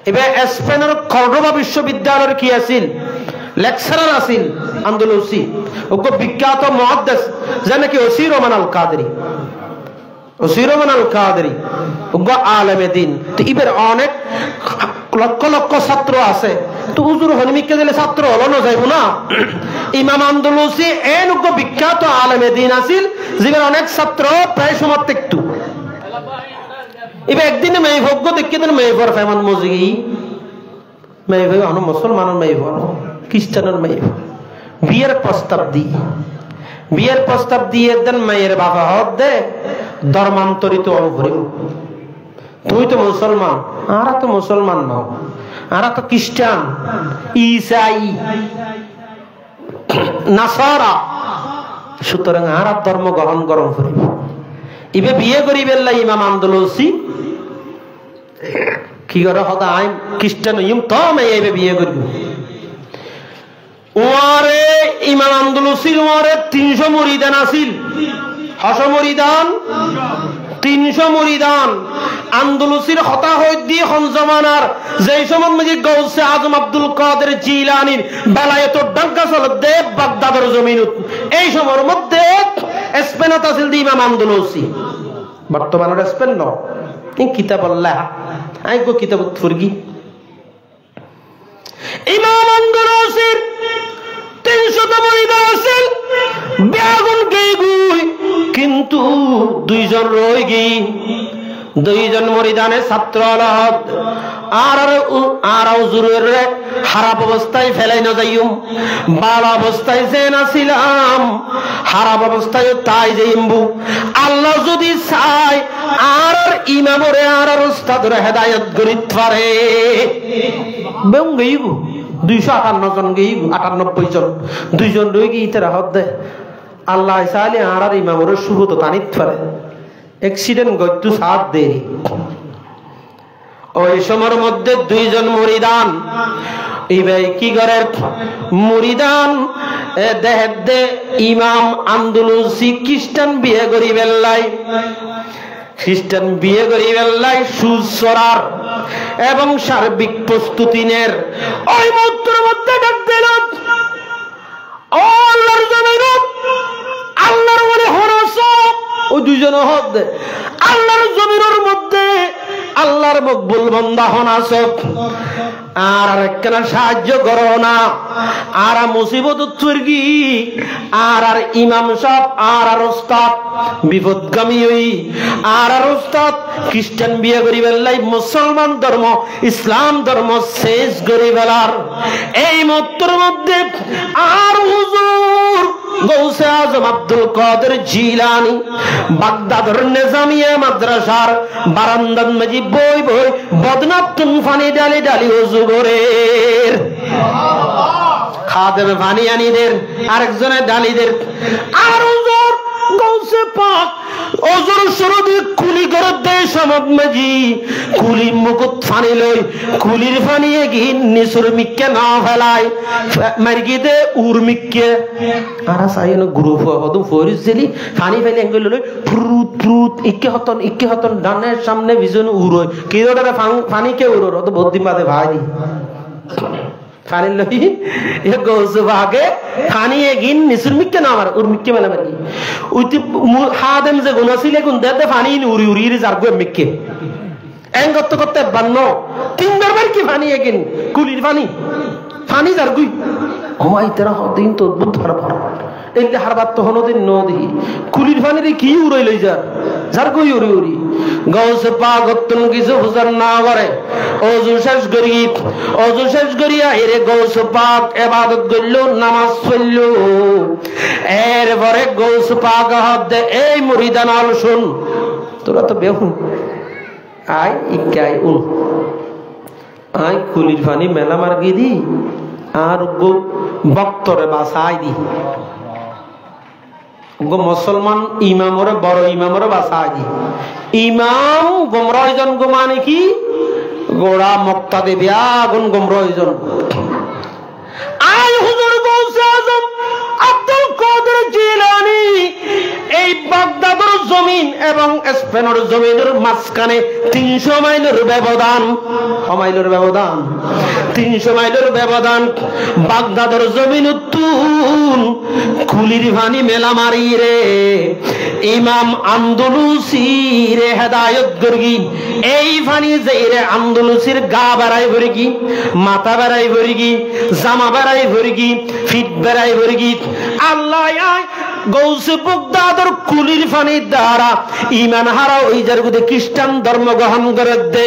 এবার স্পেনের কর্ডোবা বিশ্ববিদ্যালয়ের কি আছিল লেকচারার আছিল আন্দলুসি বিখ্যাত মুহাদ্দিস যেন কি ওসির রহমান আল কাদেরী, ওসির রহমান আল কাদেরী আলেমে দ্বীন। তো এবার অনেক লক্ষ লক্ষ ছাত্র আছে, তো হুজুর হনিমিককে দিলে ছাত্র হলো না যাইব না। ইমাম আন্দলুসি এন বিখ্যাত আলেমে দ্বীন আছিল যেবার অনেক ছাত্র প্রায় সময় একটু এবার একদিনে মেয়ে ভোগ্য দেখে দেন মেয়ে ভর ফেমান মজি মেয়ে ভাই অন মুসলমানের মেয়ে ভর খ্রিস্টানের মেয়ে বিয়ের প্রস্তাব দিয়ে দেন মেয়ের বাবা হক দে ধর্মান্তরিত অভরিব। তুই তো মুসলমান, আরা তো মুসলমান নও, আরা তো খ্রিস্টান ঈসাই নাসারা, সুতরাং আরা ধর্ম গ্রহণ গরম করিব। ইবে বিয়ে করি বেল্লা ইমাম আন্দলুসি কি করে হদা আই খ্রিস্টান ইম তো মেয়ে এবে বিয়ে করব। ওয়ারে ইমাম আন্দলুসির ওয়ারে 300 মুরিদান আছিল, হস মুরিদান 300 মুরিদান আন্দলুসির হতা হই দিয়ে জমানার যেই সময় মাঝে গৌসে আজম আব্দুল কাদের জিলানির বেলায়েত ডাঙ্কা চল দে বাগদাদের জমিনত। এই সময়ের মধ্যে স্পেনত আছিল দি ইমাম আন্দলুসি, বর্তমানের স্পেন ন কিতাব আল্লাহ আই গো কিতাব ফুরগি। ইমাম আন্দলুসির 300 মুরিদান আছিল, বেগুন গই গুই কিন্তু 2 জন রই গই, 2 জন মুরিদানে ছাত্র আলাদ আর হুজুরের খারাপ অবস্থায় ফেলাই না যাইম, ভালো অবস্থায় যে নাছিলাম খারাপ অবস্থায় তাই যাইমবু। আল্লাহ যদি চাই আর ইমামরে আর উস্তাদরে হেদায়েত করিতে পারে বেউ গইব 258 জন গই 98 জন 2 জন রই গই ইতারা হদ দে আল্লাহ চাইলে আর ইমামরে শুভ তো তানিত পারে। অ্যাক্সিডেন্ট গইতু সাথ দেরি ওই সময়ের মধ্যে 2 জন মুরিদান ইবে কি করে মুরিদান দেহে ইমাম আন্দলুসি খ্রিস্টান বিয়ে করি বেল্লাই, খ্রিস্টান বিয়ে করি বেল্লাই সুসরার এবং সার্বিক প্রস্তুতি নের ওই মুহূর্তের মধ্যে ডাক দিল ও আল্লাহর জমিন আল্লাহর বলে হরস ওই 2 জন হদ আল্লাহর জমিনের মধ্যে আল্লাহর মকবুল বান্দা হনাস আর একখানা সাহায্য করো না আর মুসিবত তুর্গি আর ইমাম সাহেব আর ওস্তাদ বিপদগামী হই আর ওস্তাদ খ্রিস্টান বিয়ে করি বেলাই মুসলমান ধর্ম ইসলাম ধর্ম শেষ করি বেলার এই মত্তর মধ্যে আর হুজুর গৌসে আজম আব্দুল কাদের জিলানি বাগদাদের নিজামিয়া মাদ্রাসার বারান্দার মাঝে বই বই বদনাতুন ফানি ডালি ডালি ওযু করে খাদেম ফানি আনিদের আরেকজনের ডালিদের আর হুজুর গৌসে পাক ওজুর শুরুতে কুলি করে দেয় সমাজ মাঝি কুলি মুকুট ফানি লই কুলির ফানিয়ে গি নিসুর মিক্কে না ফেলায় মার্গিতে উর মিক্কে আর সাইন গ্রুপ হদু ফরিস জেলি ফানি ফেলে এঙ্গল লই ফুরুত প্রুত ইকে হতন ডানের সামনে বিজন উড়োয় কিরোটারে পানি কে উড়োর অত বদ্দিন বাদে ভাই পানি লই এ গৌসু ভাগে পানি এগিন নিসুর মিক্কে না আমার উর মিক্কে মেলা মারি উইতি হাদেম যে গুণ ছিল গুণ দে পানি উড়ি উড়ি যারগো মিক্কে এং করতে করতে বান্ন তিনবার বার কি পানি এগিন কুলির পানি যারগুই ঘুমাই তেরা দিন তো অদ্ভুত হারবার এই হারবার তো হনদিন নদী কুলির পানির কি উড়াই লই যার কই উড়ি উড়ি গৌসে পাক অত্যন কিছু হুজুর না করে ওযু শেষ করিয়া এরে গৌসে পাক ইবাদত করল নামাজ পড়ল এরপরে গৌসে পাক হাত এই মুরিদান আল শুন তোরা তো বেহুন আই ইকাই উন আই কুলির পানি মেলা মার্গি দি আর গো ভক্তরে বাসাই দি গো মুসলমান ইমামরে বড় ইমামরে বাসাই দি ইমাম গোমরাইজন গো মানে কি গোড়া মুক্তাদে বিয়াগুন গোমরাইজন আই হুজুর গৌসে আজম আব্দুল কাদের জিলানী এই বাগদাদের জমিন এবং স্পেনের জমিনের মাঝখানে 300 মাইলের ব্যবধান 300 মাইলের ব্যবধান বাগদাদের জমিন তুন কুলির পানি মেলা মারি রে ইমাম আন্দলুসি রে হেদায়েত করগি এই পানি যাইরে আন্দলুসির গা বাড়াই ভরিগি মাথা বাড়াই ভরিগি জামা বাড়াই ভরিগি ফিট বাড়াই ভরিগি আল্লাহ গৌসে বাগদাদের কুলির পানি দ্বারা ঈমান হারা ওই জারগুদে খ্রিস্টান ধর্ম গ্রহণ করে দে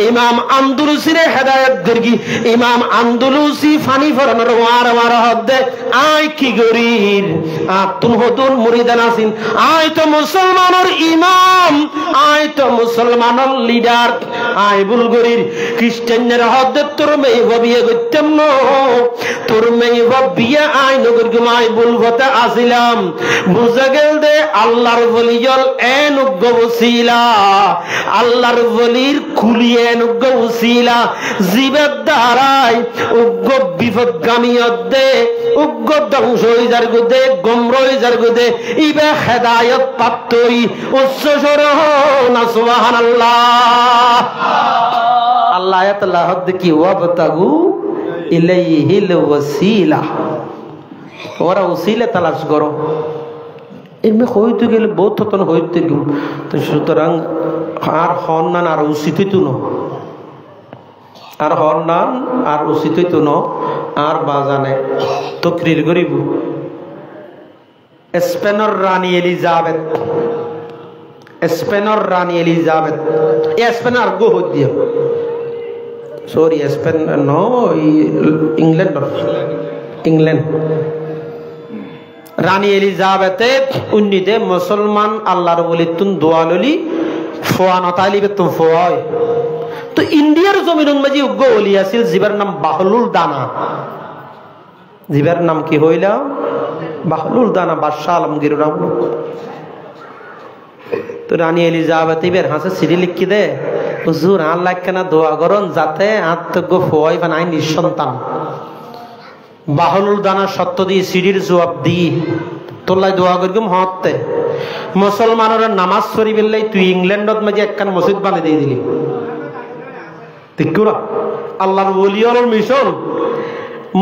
ইমাম আন্দলুসিরে হেদায়েত করগি ইমাম আন্দলুসি পানি ফরানোর মার হদে আয় কি গরির আতুন হদুন মুরিদান আসিন আয় তো মুসলমানের ইমাম আয় তো মুসলমানের লিডার আয় বুলগরির খ্রিস্টানের হদে তোর মেয়ে বিয়ে করতাম না তোর মেয়ে বিয়ে আয় নগর গুমাই বুলবতে আসিলাম বুঝা গেল দে আল্লাহর ওলিয়ল এনুগ্গ ওসিলা আল্লাহর ওলির খুলিয়ে নুগ্গ ওসিলা জীবের দ্বারাই উগ্র বিপদগামিয়ত দে উগ্র ধ্বংস হয়ে যার গুদে গমরা হয়ে যার গুদে ইবে হেদায়েত প্রাপ্তই উচ্চ স্বর না সুবহানাল্লাহ আল্লাহ আয়াত লাহদ কি ওয়াবতাগু ইলাইহিল ওয়াসিলা ওরা ওসিলা তালাশ করো এমনি হইতে গেলে বহুত হতন হইতে গেল তো সুতরাং আর হন্নান আর উচিত হইতো ন আর হন্নান আর উচিত হইতো ন আর বাজানে তকরির গরিব স্পেনের রানী এলিজাবেথ স্পেন আর গো হইত দিয়ে সরি স্পেন ন ইংল্যান্ড রানী এলিজাবেথে উন্নিদে মুসলমান আল্লাহর বলি তুন দোয়ালি ফোয়ানো তালিবে তুম ফোয় তো ইন্ডিয়ার জমিনুন মাঝি উগ্র ওলি আছিল জিবার নাম বাহলুল দানা জিবার নাম কি হইলা বাহলুল দানা বাদশাহ আলমগীর রহমান তো রানী এলিজাবেথ ইবের হাসে সিঁড়ি লিখি দে হুজুর আল্লাহ কেনা দোয়া করন যাতে আত্মজ্ঞ ফোয় বানাই নিঃসন্তান বাহলুল দানা সত্য দিয়ে সিঁড়ির জবাব দিয়ে তোল্লাই দোয়া করিম হতে মুসলমানের নামাজ পড়ি বেললাই তুই ইংল্যান্ডত মাঝে একখান মসজিদ বানিয়ে দিয়ে দিলি ঠিক না আল্লাহর ওলিয়র মিশন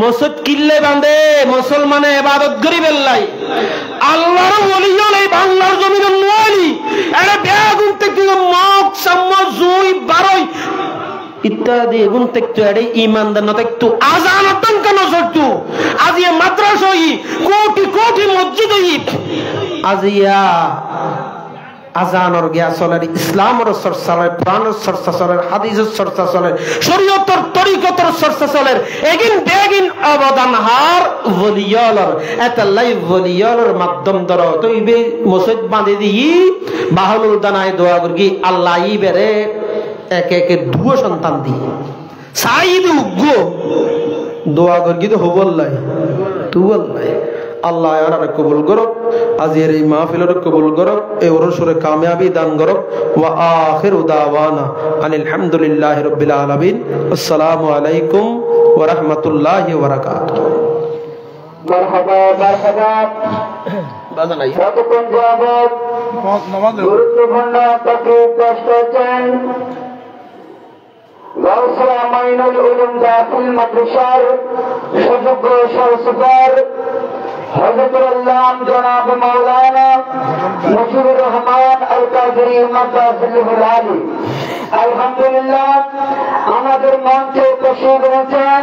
মসজিদ কিল্লে বাঁধে মুসলমানে ইবাদত করি বেললাই আল্লাহর ওলিয়র এই বাংলার জমিনের ওলি এরা বেগুন থেকে মগ সাম্মা জুই বারই ইত্যাদি এগুন দেখতো এডে ইমানদার না দেখতো আজান আতঙ্ক নজরতো আজিয়া মাদ্রাসা হই কোটি মসজিদ হই আজিয়া আজানর গিয়া চলে ইসলামর চর্চা চলে কোরআনের চর্চা চলে হাদিসের চর্চা চলে শরীয়তের তরিকতের চর্চা চলে এগিন বেগিন অবদান হার ওলিয়লর এতাল্লাই ওলিয়লর মাধ্যম ধরো তো ইবে মসজিদ বাঁধে দিই বাহলুল দানায় দোয়া করি আল্লাহ ইবেরে একে একে দুয়ো সন্তান দিয়ে সাইদ উগ্র দোয়া করি তো হবল্লাই তুবল্লাই আল্লাহ আর কবুল করো আজের এই মাহফিলের কবুল করো এই ওরসুরে কামিয়াবি দান করো ওয়া আখিরু দাওয়ানা আনিল হামদুলিল্লাহি রাব্বিল আলামিন আসসালামু আলাইকুম ওয়া রাহমাতুল্লাহি ওয়া বারাকাতুহু মারহাবা বাজানাই গুরুত্বপূর্ণ তকলিফ কষ্ট হচ্ছেন গাউসিয়া মাইনুল উলুম দাখিল মাদ্রাসার সুযোগ্য সহসুপার হযরতুল আল্লাম জনাব মাওলানা মুজিবুর রহমান আল কাদরি মাদ্দাজিল্লাহুল আলী। আলহামদুলিল্লাহ, আমাদের মঞ্চে উপস্থিত রয়েছেন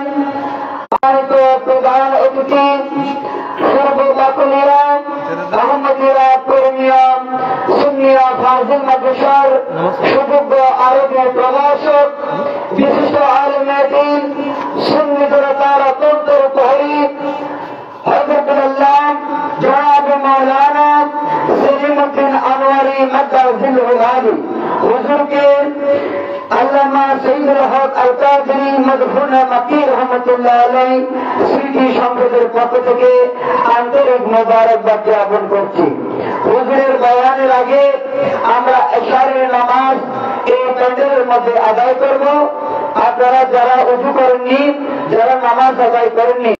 সম্মানিত প্রধান অতিথি সর্ববাকুলিয়া আহমদিয়া কর্মীয়া সুন্নিয়া ফাজিল মাদ্রাসার সুযোগ্য আরবি প্রভাষক বিশিষ্ট আলেমে দ্বীন সুন্নি জনতার অত্যন্ত প্রহরী হযরতুল আল্লাহ জনাব মাওলানা সেলিমউদ্দিন আনোয়ারি মাদ্দাজিল্লাহুল আলী হুজুরকে আল্লামা সৈয়দুল হক আল কাদরি মদফুন মাক্কি রহমাতুল্লাহ আলাইহি স্মৃতি সংসদের পক্ষ থেকে আন্তরিক মোবারকবাদ জ্ঞাপন করছি। হুজুরের বয়ানের আগে আমরা ইশারের নামাজ এই প্যান্ডেলের মধ্যে আদায় করব। আপনারা যারা ওযু করেননি, যারা নামাজ আদায় করেননি